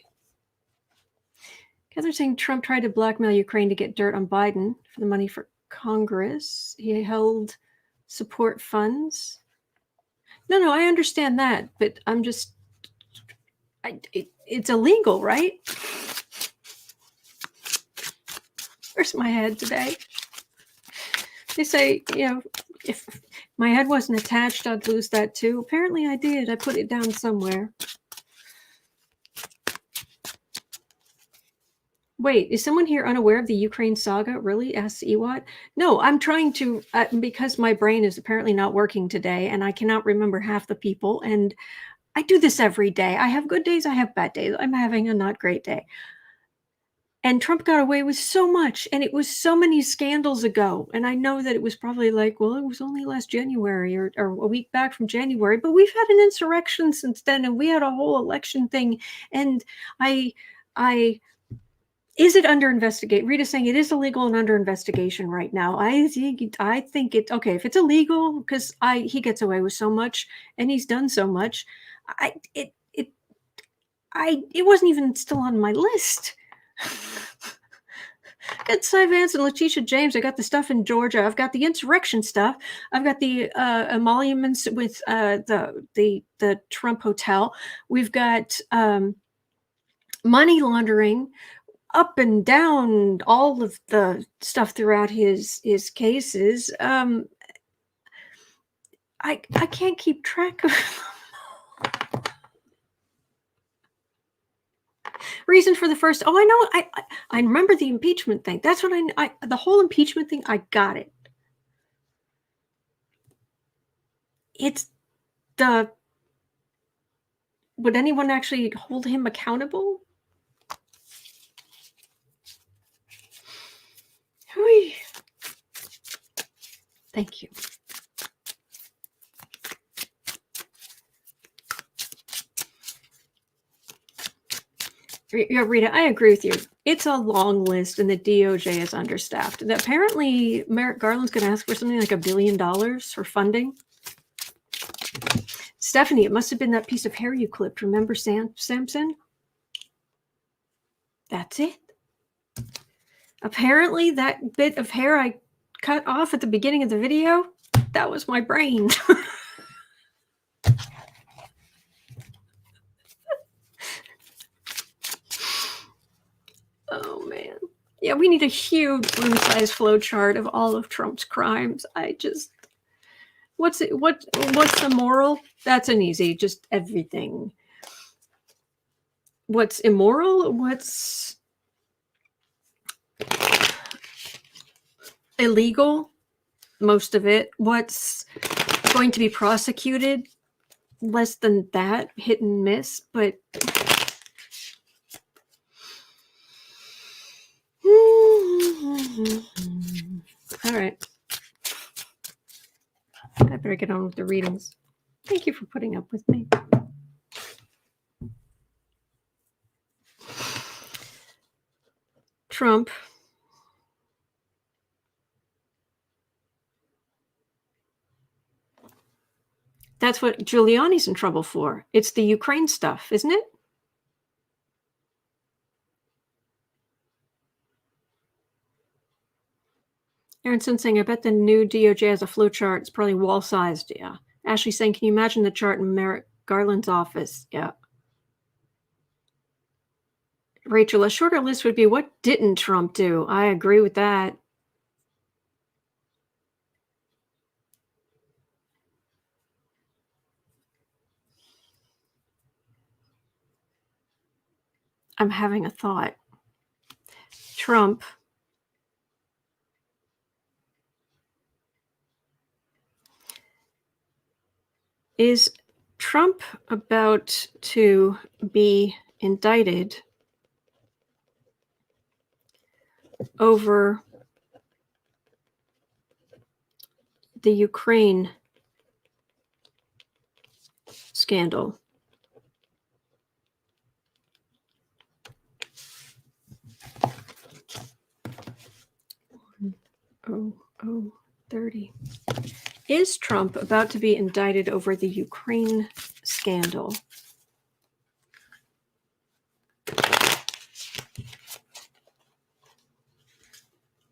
S1: Catherine saying Trump tried to blackmail Ukraine to get dirt on Biden for the money for Congress. He held support funds. No, I understand that, but I'm just. It's illegal, right? Where's my head today? They say, if my head wasn't attached, I'd lose that too. Apparently I did. I put it down somewhere. Wait, is someone here unaware of the Ukraine saga? Really? Asks Ewat. No, I'm trying to, because my brain is apparently not working today and I cannot remember half the people. And I do this every day. I have good days, I have bad days. I'm having a not great day. And Trump got away with so much, and it was so many scandals ago. And I know that it was probably like, well, it was only last January or a week back from January, but we've had an insurrection since then, and we had a whole election thing. And is it under investigation? Rita's saying it is illegal and under investigation right now. I think it's okay if it's illegal because he gets away with so much and he's done so much. It wasn't even still on my list. I got Cy Vance and Letitia James. I got the stuff in Georgia. I've got the insurrection stuff. I've got the emoluments with the Trump hotel. We've got money laundering, up and down, all of the stuff throughout his cases. I can't keep track of. Reason for the first. Oh, I know. I remember the impeachment thing. That's what the whole impeachment thing. I got it. It's would anyone actually hold him accountable? Whee. Thank you. Yeah, Rita, I agree with you. It's a long list, and the DOJ is understaffed. And apparently, Merrick Garland's going to ask for something like $1 billion for funding. Stephanie, it must have been that piece of hair you clipped. Remember Samson? That's it. Apparently, that bit of hair I cut off at the beginning of the video, that was my brain. Oh, man. Yeah, we need a huge room-size flowchart of all of Trump's crimes. What's the moral? That's an easy, just everything. What's immoral? What's illegal? Most of it. What's going to be prosecuted? Less than that, hit and miss, but all right. I better get on with the readings. Thank you for putting up with me. Trump. That's what Giuliani's in trouble for. It's the Ukraine stuff, isn't it? Aaronson saying, I bet the new DOJ has a flow chart. It's probably wall-sized. Yeah. Ashley saying, can you imagine the chart in Merrick Garland's office? Yeah. Rachel, a shorter list would be what didn't Trump do? I agree with that. I'm having a thought. Trump is Trump about to be indicted over the Ukraine scandal? Oh, 30. Is Trump about to be indicted over the Ukraine scandal?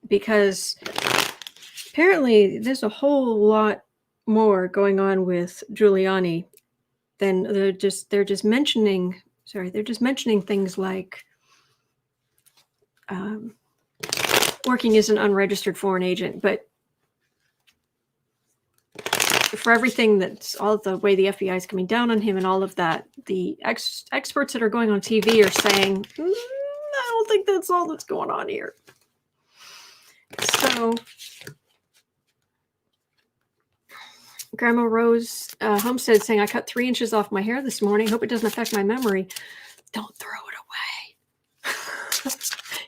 S1: Because apparently there's a whole lot more going on with Giuliani than they're just mentioning things like working as an unregistered foreign agent, but for everything that's all the way the FBI is coming down on him and all of that, the experts that are going on TV are saying, I don't think that's all that's going on here. So Grandma Rose Homestead saying, I cut 3 inches off my hair this morning. Hope it doesn't affect my memory. Don't throw it away.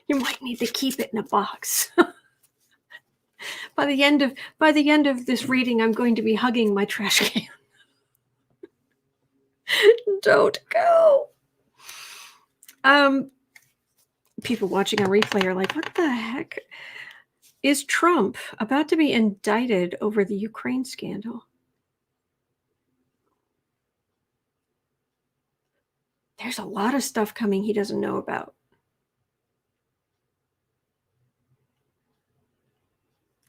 S1: You might need to keep it in a box. By the end of this reading, I'm going to be hugging my trash can. Don't go. People watching on replay are like, what the heck? Is Trump about to be indicted over the Ukraine scandal? There's a lot of stuff coming he doesn't know about.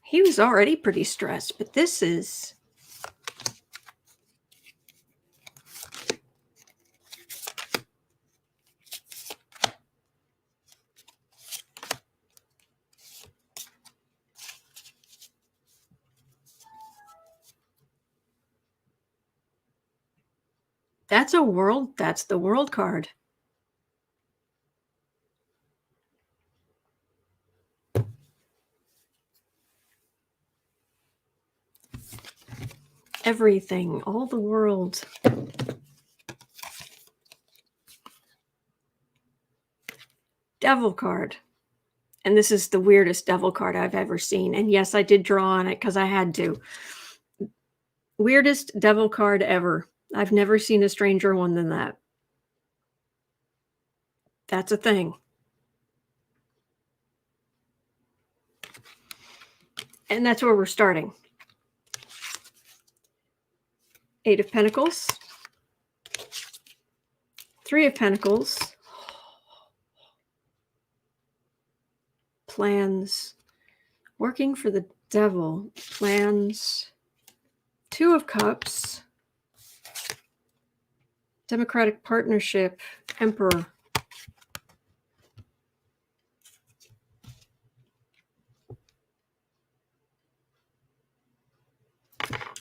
S1: He was already pretty stressed, but this is... That's the world card. Everything, all the world. Devil card. And this is the weirdest devil card I've ever seen. And yes, I did draw on it because I had to. Weirdest devil card ever. I've never seen a stranger one than that. That's a thing. And that's where we're starting. 8 of Pentacles. 3 of Pentacles. Plans. Working for the devil. Plans. 2 of Cups. Democratic Partnership. Emperor.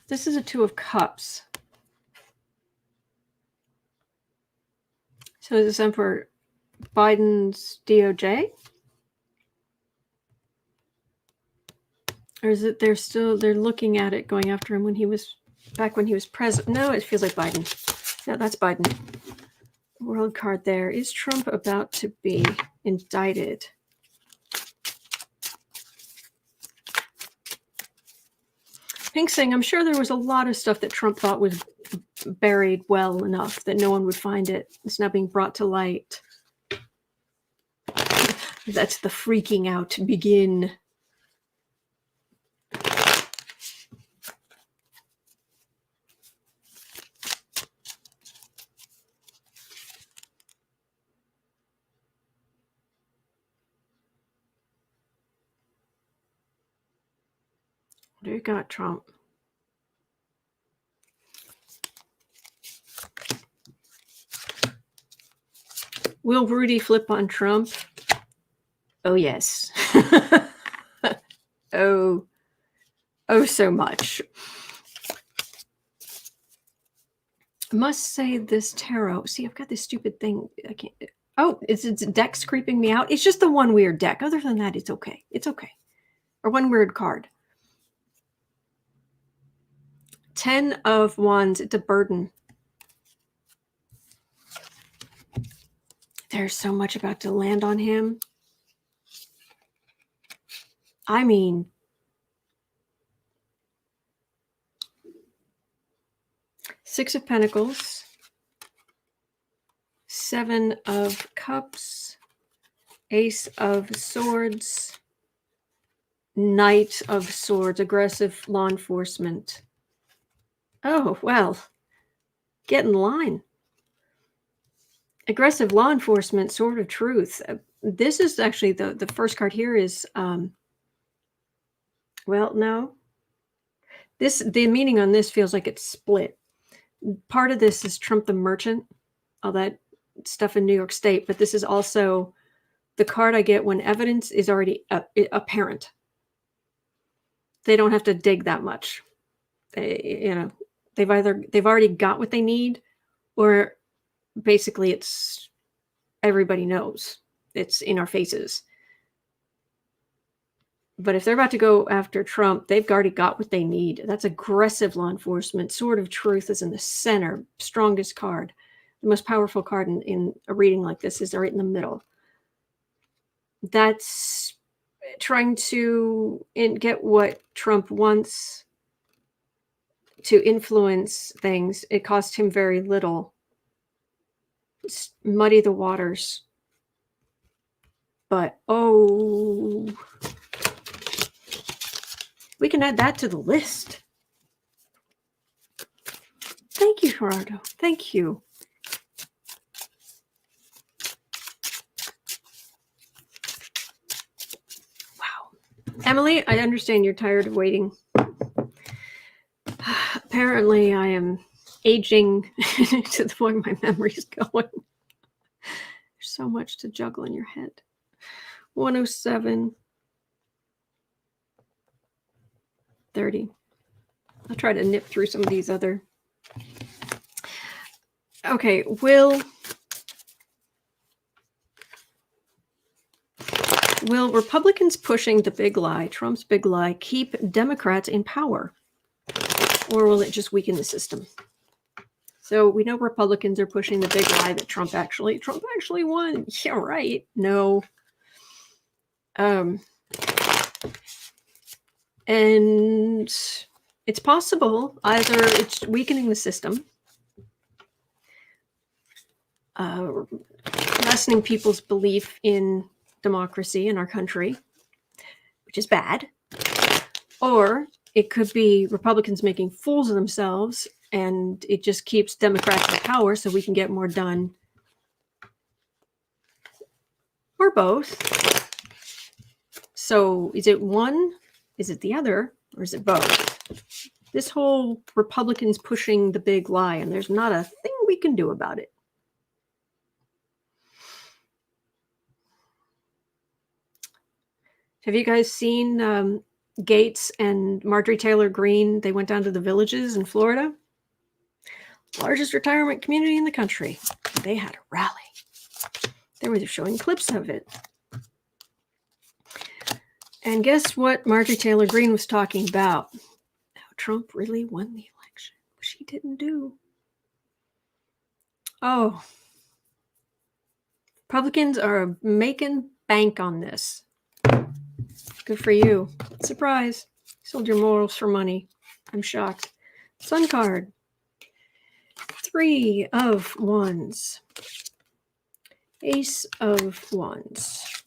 S1: This is a 2 of Cups. So is this Emperor Biden's DOJ? Or is it they're looking at it going after him when he was president? No, it feels like Biden. No, that's Biden. World card there. Is Trump about to be indicted? Pink saying, I'm sure there was a lot of stuff that Trump thought was buried well enough that no one would find it. It's now being brought to light. That's the freaking out to begin. What do you got, Trump? Will Rudy flip on Trump? Oh, yes. oh, so much. I must say this tarot. See, I've got this stupid thing. I can't. Oh, its deck's creeping me out. It's just the one weird deck. Other than that, it's okay. It's okay. Or one weird card. 10 of Wands. It's a burden. There's so much about to land on him. I mean, Six of Pentacles, Seven of Cups, Ace of Swords, Knight of Swords, aggressive law enforcement. Oh, well, get in line. Aggressive law enforcement, Sword of Truth. This is actually the first card here is, well, no. The meaning on this feels like it's split. Part of this is Trump the Merchant, all that stuff in New York State, but this is also the card I get when evidence is already apparent. They don't have to dig that much. They've already got what they need, or basically it's everybody knows. It's in our faces. But if they're about to go after Trump, they've already got what they need. That's aggressive law enforcement. Sword of Truth is in the center, strongest card. The most powerful card in a reading like this is right in the middle. That's trying to get what Trump wants, to influence things. It cost him very little. Muddy the waters. But, oh... we can add that to the list. Thank you, Gerardo. Thank you. Wow. Emily, I understand you're tired of waiting. Apparently, I am aging to the point my memory's going. There's so much to juggle in your head. 107. 30. I'll try to nip through some of these other. Okay, will Republicans pushing the big lie, Trump's big lie, keep Democrats in power? Or will it just weaken the system? So we know Republicans are pushing the big lie that Trump actually won. Yeah, right. No. And it's possible either it's weakening the system, lessening people's belief in democracy in our country, which is bad, or it could be Republicans making fools of themselves and it just keeps Democrats in power so we can get more done, or both. So is it one? Is it the other? Or is it both? This whole Republicans pushing the big lie, and there's not a thing we can do about it. Have you guys seen Gates and Marjorie Taylor Greene? They went down to the Villages in Florida. Largest retirement community in the country. They had a rally. They were showing clips of it. And guess what Marjorie Taylor Greene was talking about? How Trump really won the election, which he didn't do. Oh. Republicans are making bank on this. Good for you. Surprise. Sold your morals for money. I'm shocked. Sun card. 3 of Wands. Ace of Wands.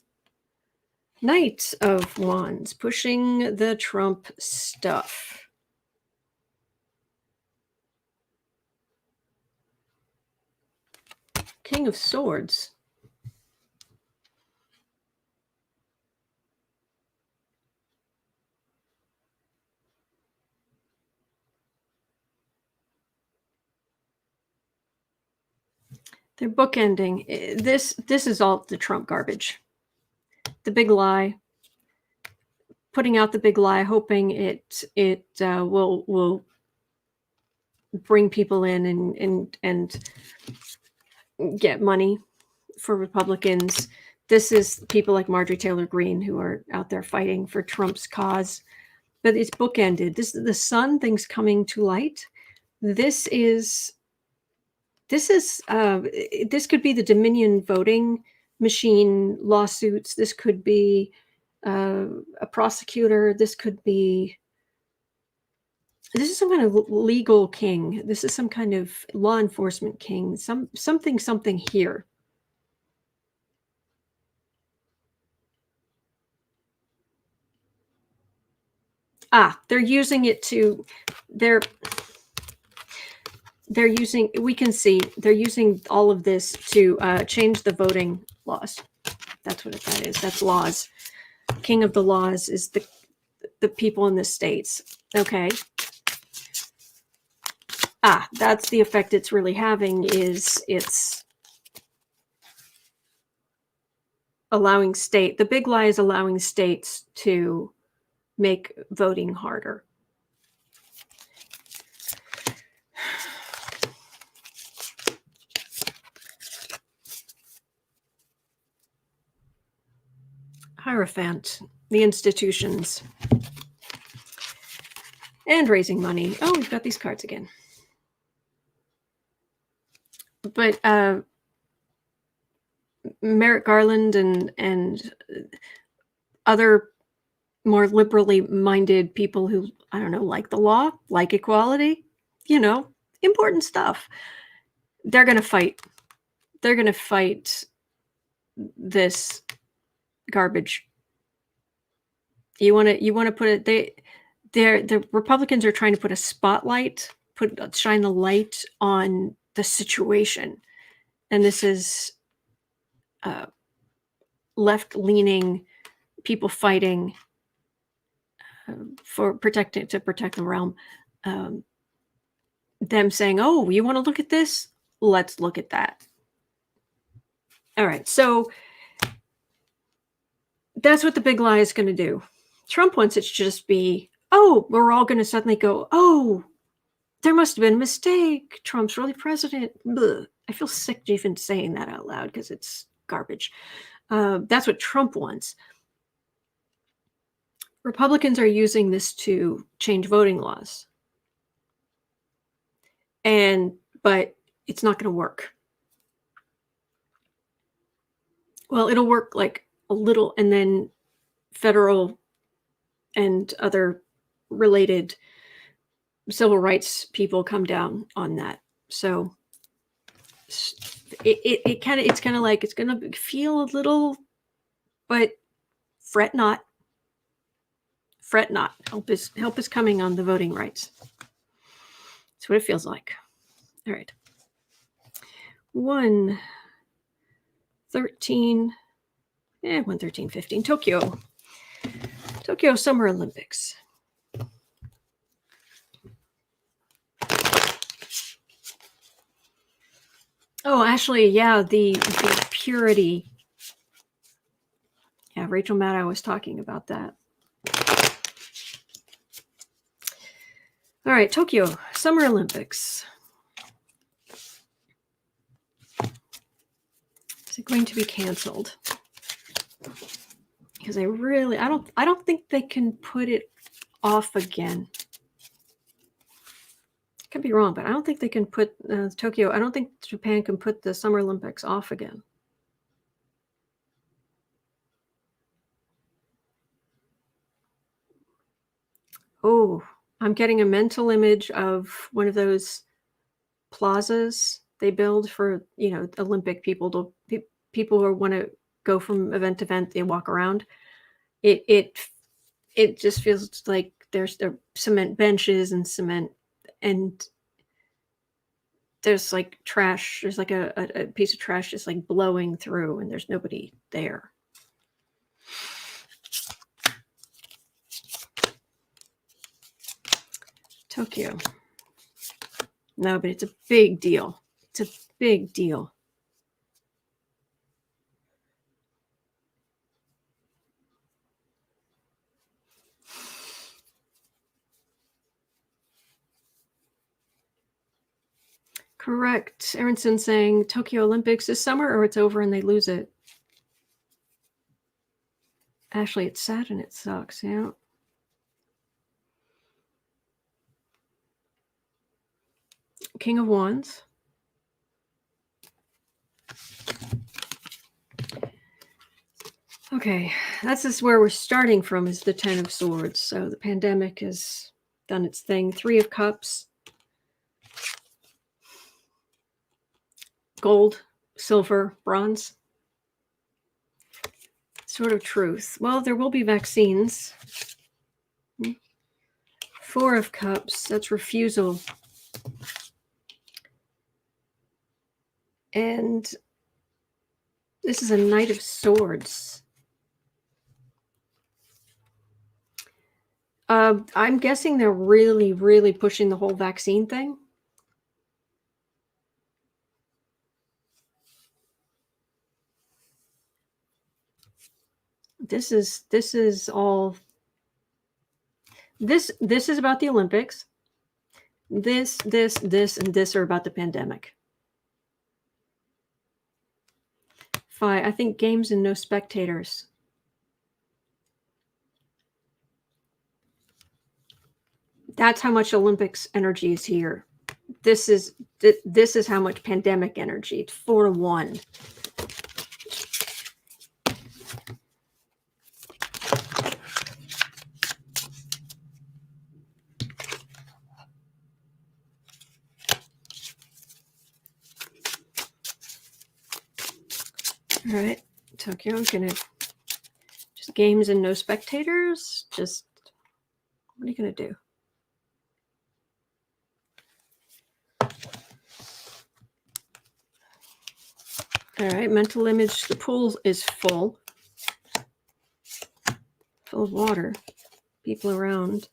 S1: Knight of Wands, pushing the Trump stuff. King of Swords. They're bookending. This is all the Trump garbage. The big lie. Putting out the big lie, hoping it will bring people in and get money. for Republicans. This is people like Marjorie Taylor Greene who are out there fighting for Trump's cause. But it's bookended. This is the sun, things coming to light. This could be the Dominion voting machine lawsuits. This could be a prosecutor. This is some kind of legal king. This is some kind of law enforcement king. Something here. They're using it to. We can see they're using all of this to change the voting laws. That's what that is. That's laws. King of the laws is the people in the states. Okay. That's the effect it's really having, is it's allowing the big lie is allowing states to make voting harder. Hierophant, the institutions, and raising money. Oh, we've got these cards again. But Merrick Garland and other more liberally minded people who, I don't know, like the law, like equality, important stuff. They're going to fight. They're going to fight this garbage. You want to put it, the Republicans are trying to put a spotlight, shine the light on the situation. And this is left-leaning people fighting to protect the realm. Them saying, "Oh, you want to look at this? Let's look at that." All right, so that's what the big lie is going to do. Trump wants it to just be, "Oh, we're all going to suddenly go, oh, there must have been a mistake. Trump's really president." Blech. I feel sick even saying that out loud because it's garbage. That's what Trump wants. Republicans are using this to change voting laws. But it's not going to work. Well, it'll work like a little, and then federal and other related civil rights people come down on that. So it's kind of like it's going to feel a little, but fret not. Fret not. Help is coming on the voting rights. That's what it feels like. All right. 113:15. Tokyo Summer Olympics. Oh, actually, yeah, the purity. Yeah, Rachel Maddow was talking about that. All right, Tokyo Summer Olympics. Is it going to be canceled? Because I don't think they can put it off again. I could be wrong, but I don't think they can put Tokyo. I don't think Japan can put the Summer Olympics off again. Oh, I'm getting a mental image of one of those plazas they build for, Olympic people people who want to go from event to event. They walk around. It just feels like there's cement benches and cement, and there's like trash. There's like a piece of trash just like blowing through, and there's nobody there. Tokyo. No, but it's a big deal. It's a big deal. Correct. Aronson saying Tokyo Olympics this summer or it's over and they lose it. Ashley, it's sad and it sucks, yeah. King of Wands. Okay, that's just where we're starting from, is the Ten of Swords. So the pandemic has done its thing. Three of Cups. Gold, silver, bronze. Sword of Truth. Well, there will be vaccines. Four of Cups. That's refusal. And this is a Knight of Swords. I'm guessing they're really, really pushing the whole vaccine thing. This is all. This is about the Olympics. This, and this are about the pandemic. 5. I think games and no spectators. That's how much Olympics energy is here. This is how much pandemic energy. It's 4-1. All right, Tokyo, I'm gonna just games and no spectators. Just what are you gonna do? All right, mental image. The pool is full of water. People around.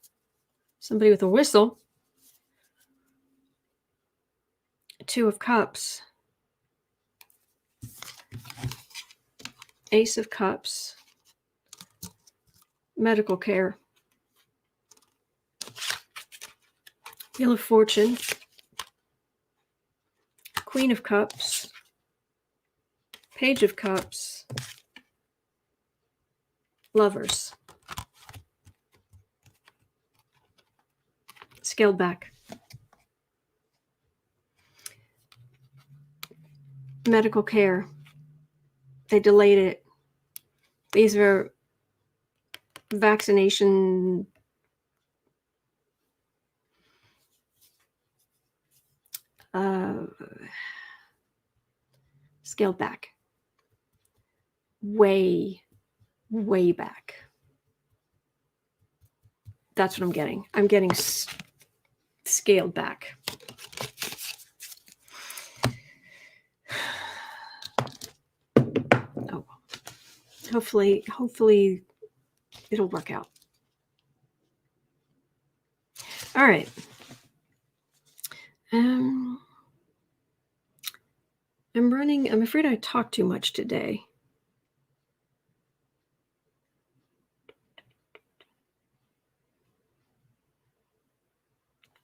S1: Somebody with a whistle. 2 of Cups. Ace of Cups. Medical care. Wheel of Fortune. Queen of Cups. Page of Cups. Lovers. Scaled back. Medical care. They delayed it. These are vaccination scaled back. Way back. That's what I'm getting. I'm getting scaled back. Oh, hopefully it'll work out. All right. I'm afraid I talked too much today.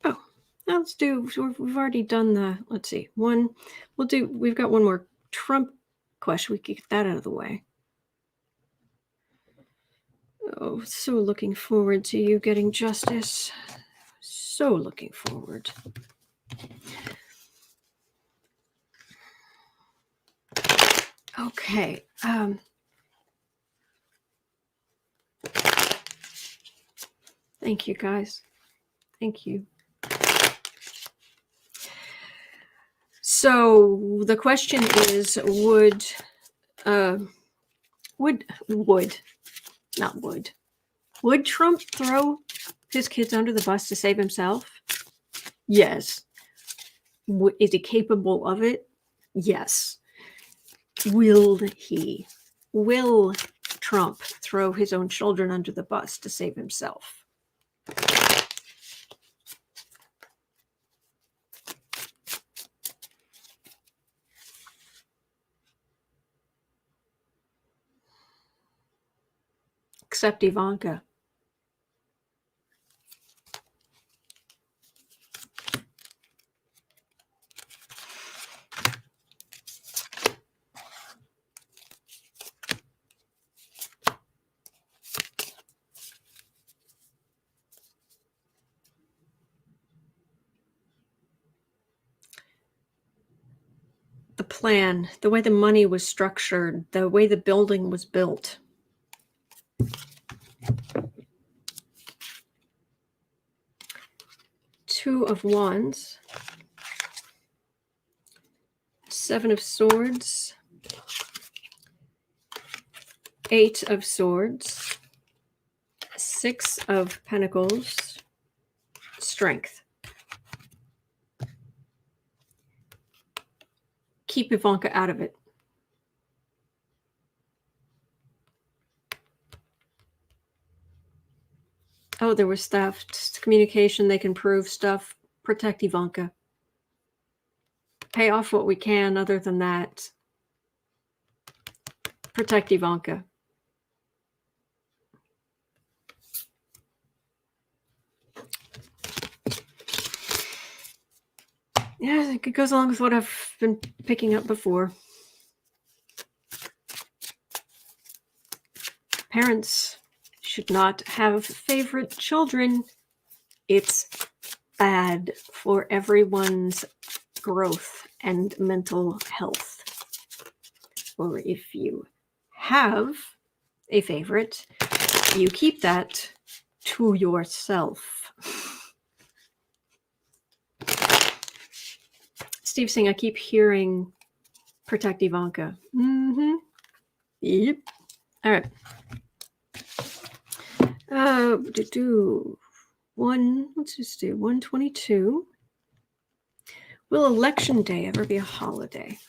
S1: Oh, now let's do, we've already done the, let's see, one, we've got one more Trump question. We can get that out of the way. Oh, so looking forward to you getting justice. So looking forward. Okay. Thank you, guys. Thank you. So the question is, would Trump throw his kids under the bus to save himself? Yes. Is he capable of it? Yes. Will Trump throw his own children under the bus to save himself? Except Ivanka. the plan, the way the money was structured, the way the building was built. Two of Wands, Seven of Swords, Eight of Swords, Six of Pentacles, Strength. Keep Ivanka out of it. Oh, there was theft, communication, they can prove stuff. Protect Ivanka. Pay off what we can other than that. Protect Ivanka. Yeah, I think it goes along with what I've been picking up before. Parents should not have favorite children. It's bad for everyone's growth and mental health. Or if you have a favorite, you keep that to yourself. Steve saying, I keep hearing protect Ivanka. Mm-hmm. Yep. All right. Let's just do 122. Will Election Day ever be a holiday?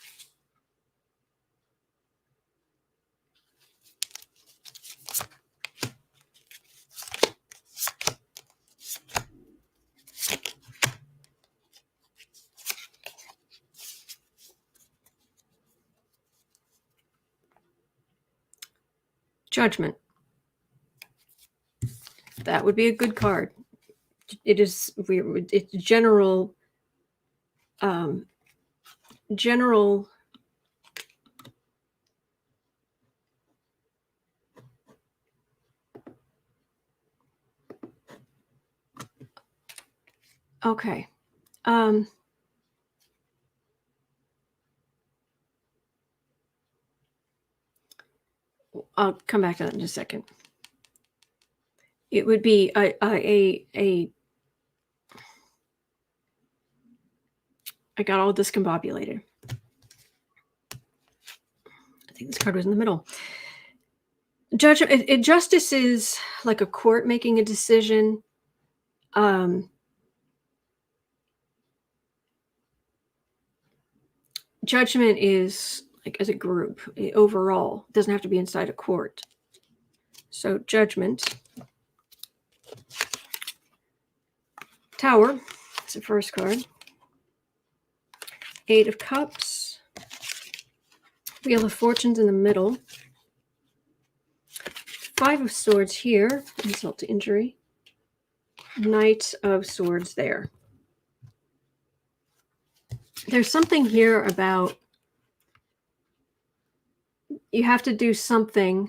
S1: Judgment. That would be a good card. It is. It's general. General. Okay. I'll come back to that in a second. It would be I got all discombobulated. I think this card was in the middle. Judgment. Justice is like a court making a decision. Judgment is like as a group overall. It doesn't have to be inside a court. So Judgment. Tower is the first card. Eight of Cups. Wheel of Fortunes in the middle. Five of Swords here. Insult to injury. Knight of Swords there. There's something here about you have to do something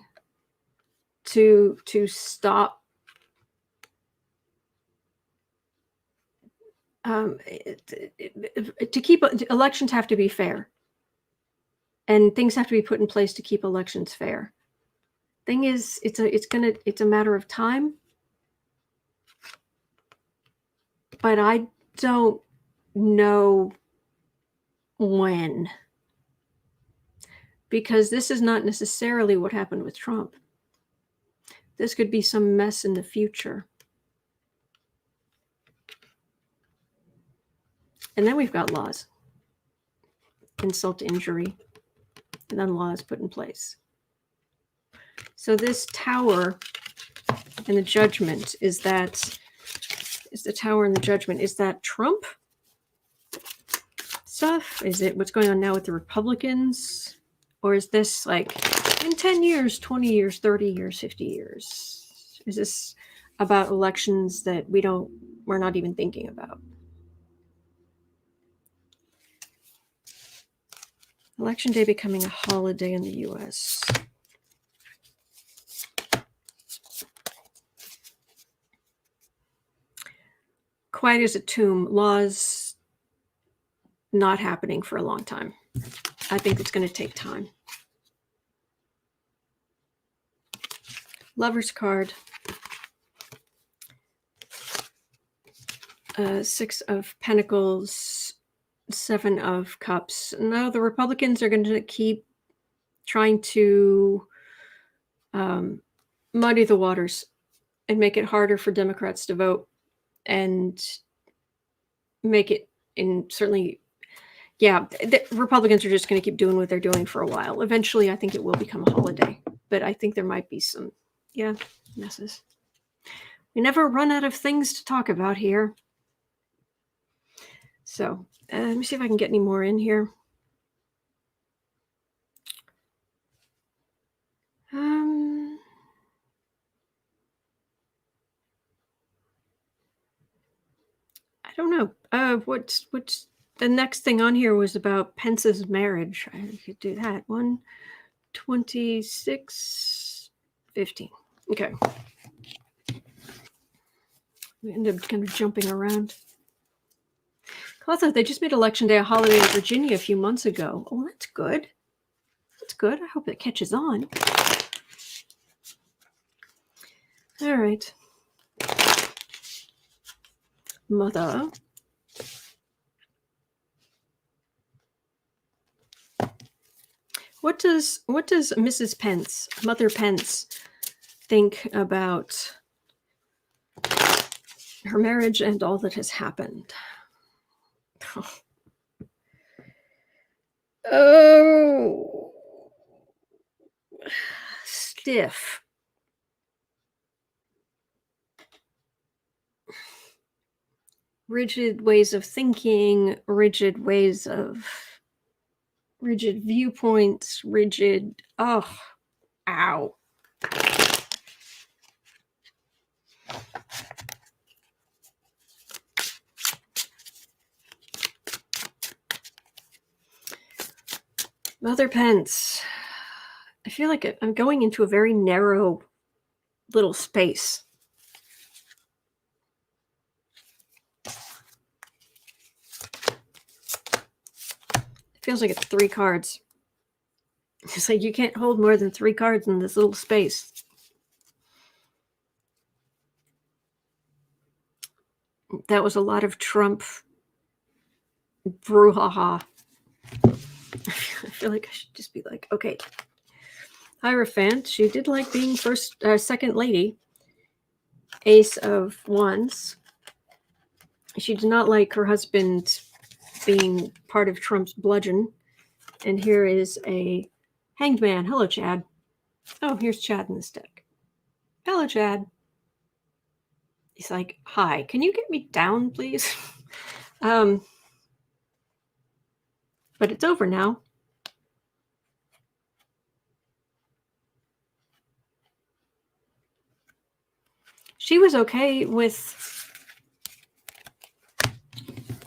S1: to stop to keep elections have to be fair, and things have to be put in place to keep elections fair. Thing is, it's a matter of time, but I don't know when, because this is not necessarily what happened with Trump. This could be some mess in the future. And then we've got laws. Insult to injury. And then laws put in place. So this Tower and the Judgment, is the Tower and the Judgment, is that Trump stuff? Is it what's going on now with the Republicans? Or is this like in 10 years, 20 years, 30 years, 50 years? Is this about elections that we're not even thinking about? Election Day becoming a holiday in the U.S. Quiet as a tomb. Laws not happening for a long time. I think it's going to take time. Lover's card. 6 of Pentacles, 7 of Cups. No, the Republicans are going to keep trying to muddy the waters and make it harder for Democrats to vote, and make it, and certainly, yeah, the Republicans are just going to keep doing what they're doing for a while. Eventually, I think it will become a holiday, but I think there might be some, messes. We never run out of things to talk about here. So let me see if I can get any more in here. I don't know. What's the next thing on here was about Pence's marriage. I could do that. 126:15. Okay. We end up kind of jumping around. Clotho, they just made Election Day a holiday in Virginia a few months ago. Oh, that's good. That's good. I hope it catches on. All right. Mother. What does Mrs. Pence, Mother Pence, think about her marriage and all that has happened? Oh, stiff. Rigid ways of thinking, rigid viewpoints, rigid, ow. Mother Pence, I feel like I'm going into a very narrow little space. It feels like it's 3 cards. It's like you can't hold more than 3 cards in this little space. That was a lot of Trump brouhaha. I feel like I should just be like, okay. Hierophant, she did like being second lady. Ace of Wands. She did not like her husband being part of Trump's bludgeon. And here is a Hanged Man. Hello, Chad. Oh, here's Chad in this deck. Hello, Chad. He's like, hi, can you get me down, please? But it's over now. She was okay with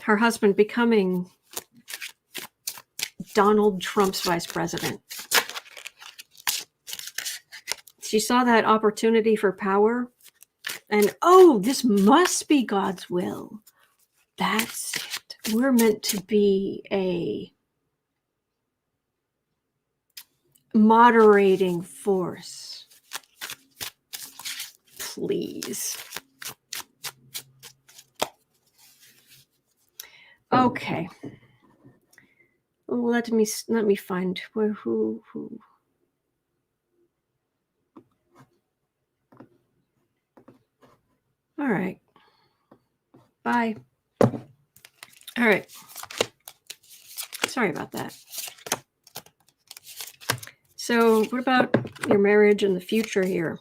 S1: her husband becoming Donald Trump's vice president. She saw that opportunity for power, and this must be God's will. That's it. We're meant to be a moderating force. Please. Okay. Let me find who. All right. Bye. All right. Sorry about that. So what about your marriage and the future here?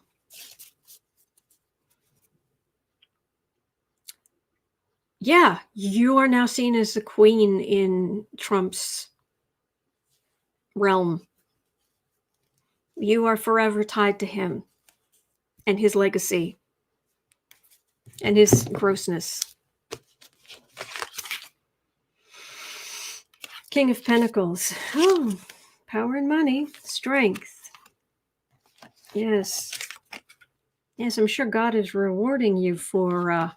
S1: Yeah, you are now seen as the queen in Trump's realm. You are forever tied to him and his legacy and his grossness. King of Pentacles. Oh, power and money, strength. Yes. Yes, I'm sure God is rewarding you for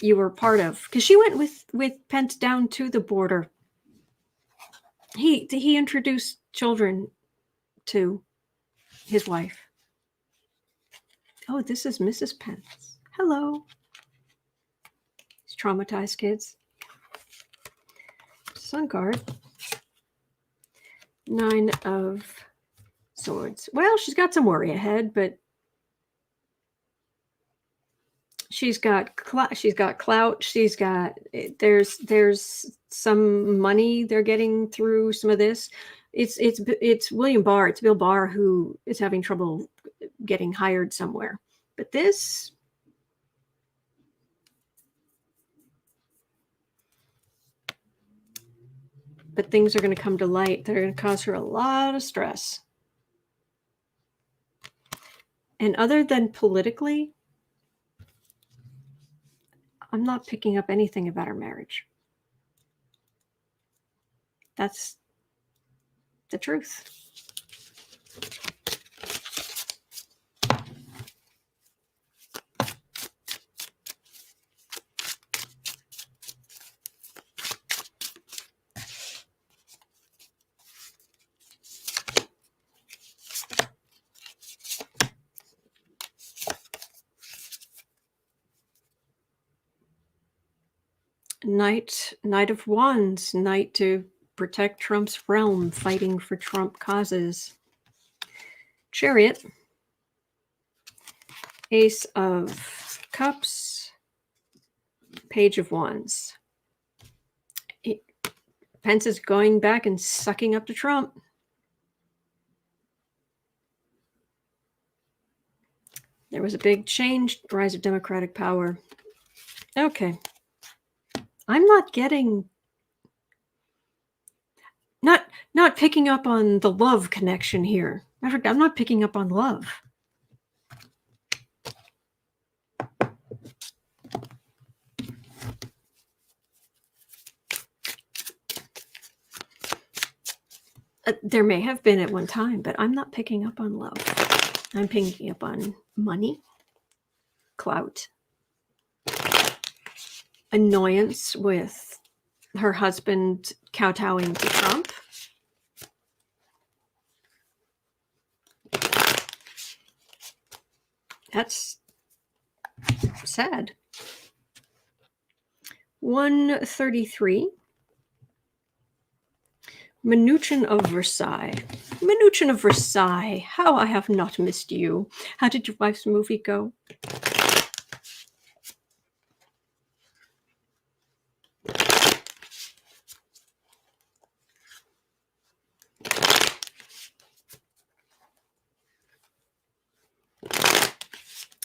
S1: you were part of, because she went with Pence down to the border. He introduced children to his wife. Oh, this is Mrs. Pence. Hello. These traumatized kids. Sun card. 9 of Swords. Well, she's got some worry ahead, but she's got clout. She's got there's some money they're getting through some of this. It's William Barr. It's Bill Barr who is having trouble getting hired somewhere. But this, but things are going to come to light that are going to cause her a lot of stress. And other than politically, I'm not picking up anything about her marriage. That's the truth. Knight of Wands, Knight to protect Trump's realm, fighting for Trump causes. Chariot, Ace of Cups, Page of Wands. Pence is going back and sucking up to Trump. There was a big change, rise of Democratic power. Okay. I'm not getting, not picking up on the love connection here. I'm not picking up on love. There may have been at one time, but I'm not picking up on love. I'm picking up on money, clout, annoyance with her husband kowtowing to Trump. That's sad. 133. Mnuchin of Versailles. Mnuchin of Versailles, how I have not missed you. How did your wife's movie go?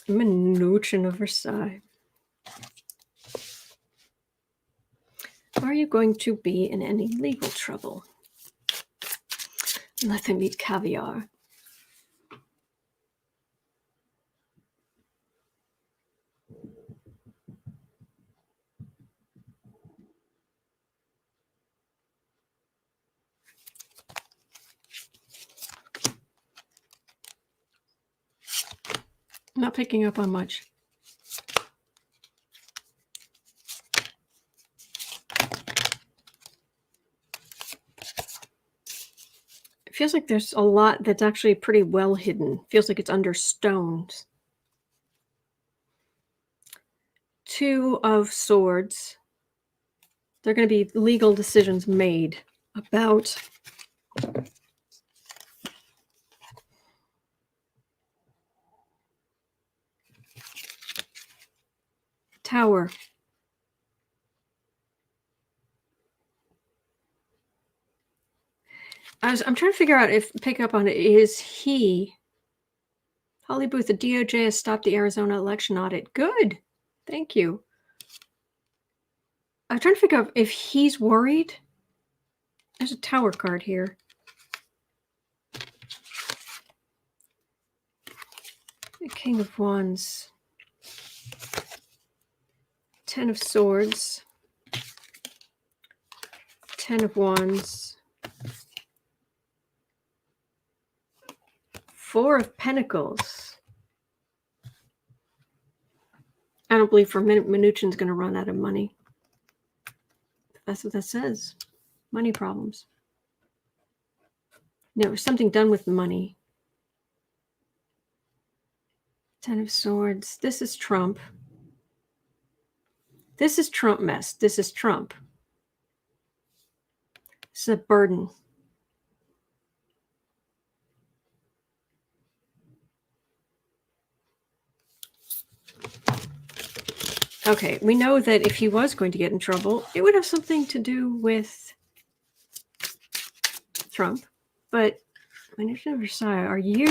S1: Mnuchin of Versailles. Are you going to be in any legal trouble? Let them eat caviar. Not picking up on much. It feels like there's a lot that's actually pretty well hidden. Feels like it's under stones. 2 of Swords. There are going to be legal decisions made about Tower. I'm trying to figure out pick up on it. Is he Holly Booth? The DOJ has stopped the Arizona election audit. Good, thank you. I'm trying to figure out if he's worried. There's a Tower card here. The King of Wands. 10 of Swords. 10 of Wands. 4 of Pentacles. I don't believe for a minute Mnuchin's going to run out of money. That's what that says. Money problems. No, something done with money. Ten of Swords. This is Trump. This is Trump mess. This is Trump. It's a burden. Okay, we know that if he was going to get in trouble, it would have something to do with Trump. But Mnuchin of Versailles, are you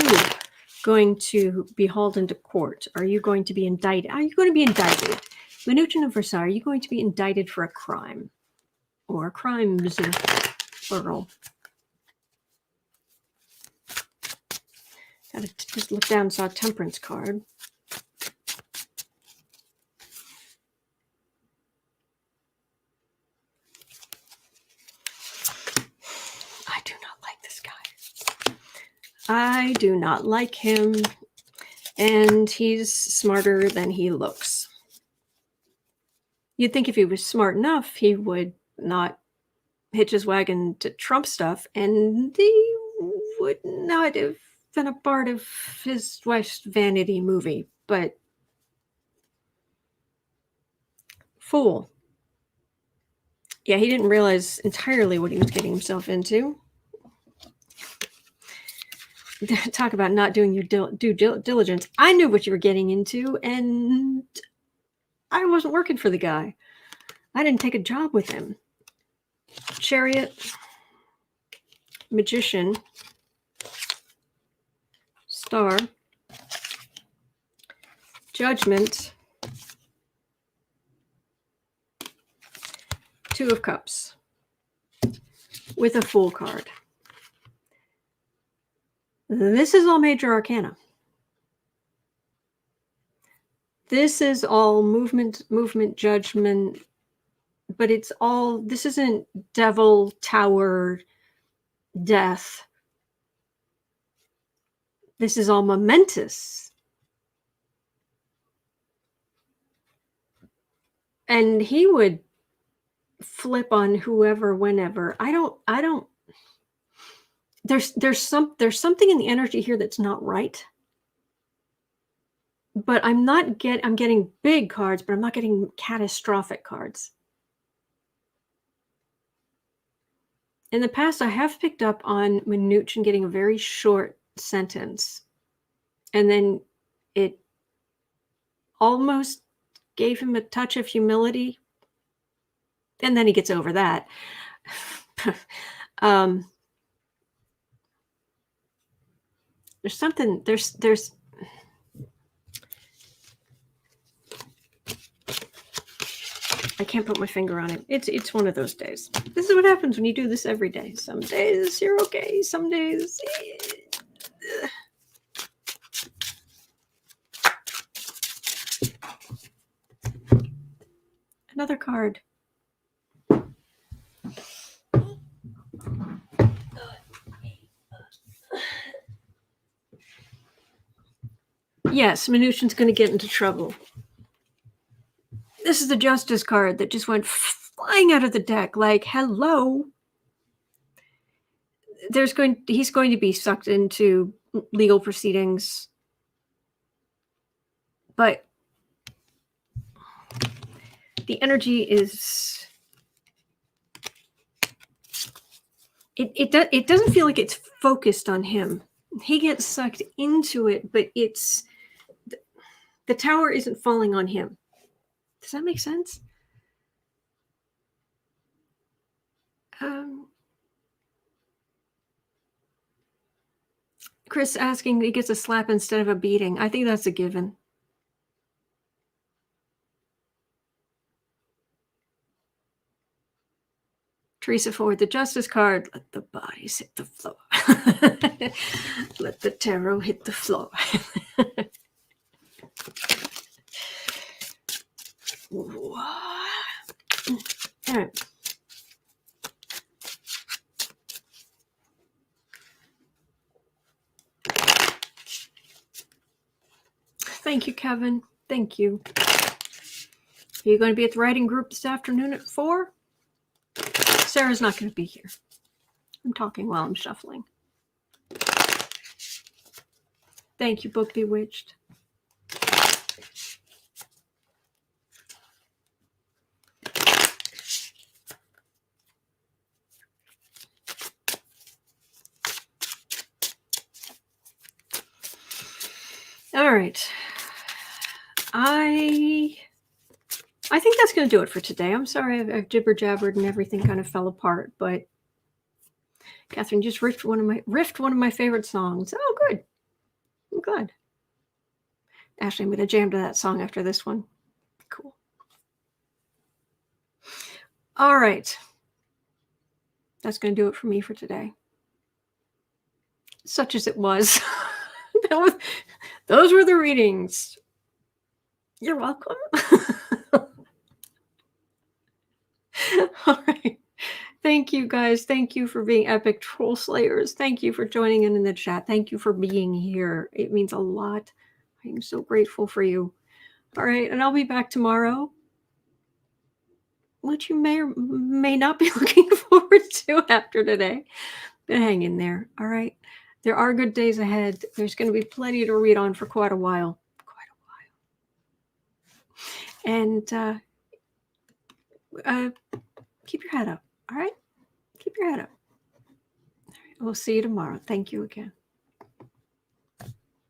S1: going to be hauled into court? Are you going to be indicted? Are you going to be indicted? Mnuchin of Versailles, are you going to be indicted for a crime? Or crimes, plural. Gotta just look down and saw a temperance card. I do not like this guy. I do not like him. And he's smarter than he looks. You'd think if he was smart enough, he would not hitch his wagon to Trump stuff, and he would not have been a part of his wife's vanity movie. But fool. Yeah, he didn't realize entirely what he was getting himself into. Talk about not doing your due diligence. I knew what you were getting into, and I wasn't working for the guy. I didn't take a job with him. Chariot, Magician, Star, Judgment, Two of Cups, with a Fool card. This is all major arcana. This is all movement, judgment, but it's all, this isn't devil, tower, death. This is all momentous. And he would flip on whoever, whenever. I don't, there's something in the energy here that's not right. But I'm getting big cards, but I'm not getting catastrophic cards. In the past, I have picked up on Mnuchin getting a very short sentence, and then it almost gave him a touch of humility, and then he gets over that. There's something, there's I can't put my finger on it. It's one of those days. This is what happens when you do this every day. Some days you're okay. Some days. Another card. Yes, Mnuchin's going to get into trouble. This is the Justice card that just went flying out of the deck. Like, hello. He's going to be sucked into legal proceedings. But the energy is, it doesn't feel like it's focused on him. He gets sucked into it, but it's, the tower isn't falling on him. Does that make sense? Chris asking, he gets a slap instead of a beating. I think that's a given. Teresa Ford, the Justice card. Let the bodies hit the floor. Let the tarot hit the floor. All right. Thank you, Kevin. Thank you. Are you going to be at the writing group this afternoon at 4? Sarah's not going to be here. I'm talking while I'm shuffling. Thank you, Book Bewitched. All right. I think that's going to do it for today. I'm sorry I've jibber-jabbered and everything kind of fell apart, but Catherine just riffed one of my favorite songs. Oh, good. I'm glad. Actually, I'm going to jam to that song after this one. Cool. All right. That's going to do it for me for today. Such as it was. Those were the readings. You're welcome. All right. Thank you, guys. Thank you for being epic troll slayers. Thank you for joining in the chat. Thank you for being here. It means a lot. I'm so grateful for you. All right. And I'll be back tomorrow, which you may or may not be looking forward to after today. But hang in there. All right. There are good days ahead. There's going to be plenty to read on for quite a while. And keep your head up. All right? Keep your head up. All right. We'll see you tomorrow. Thank you again.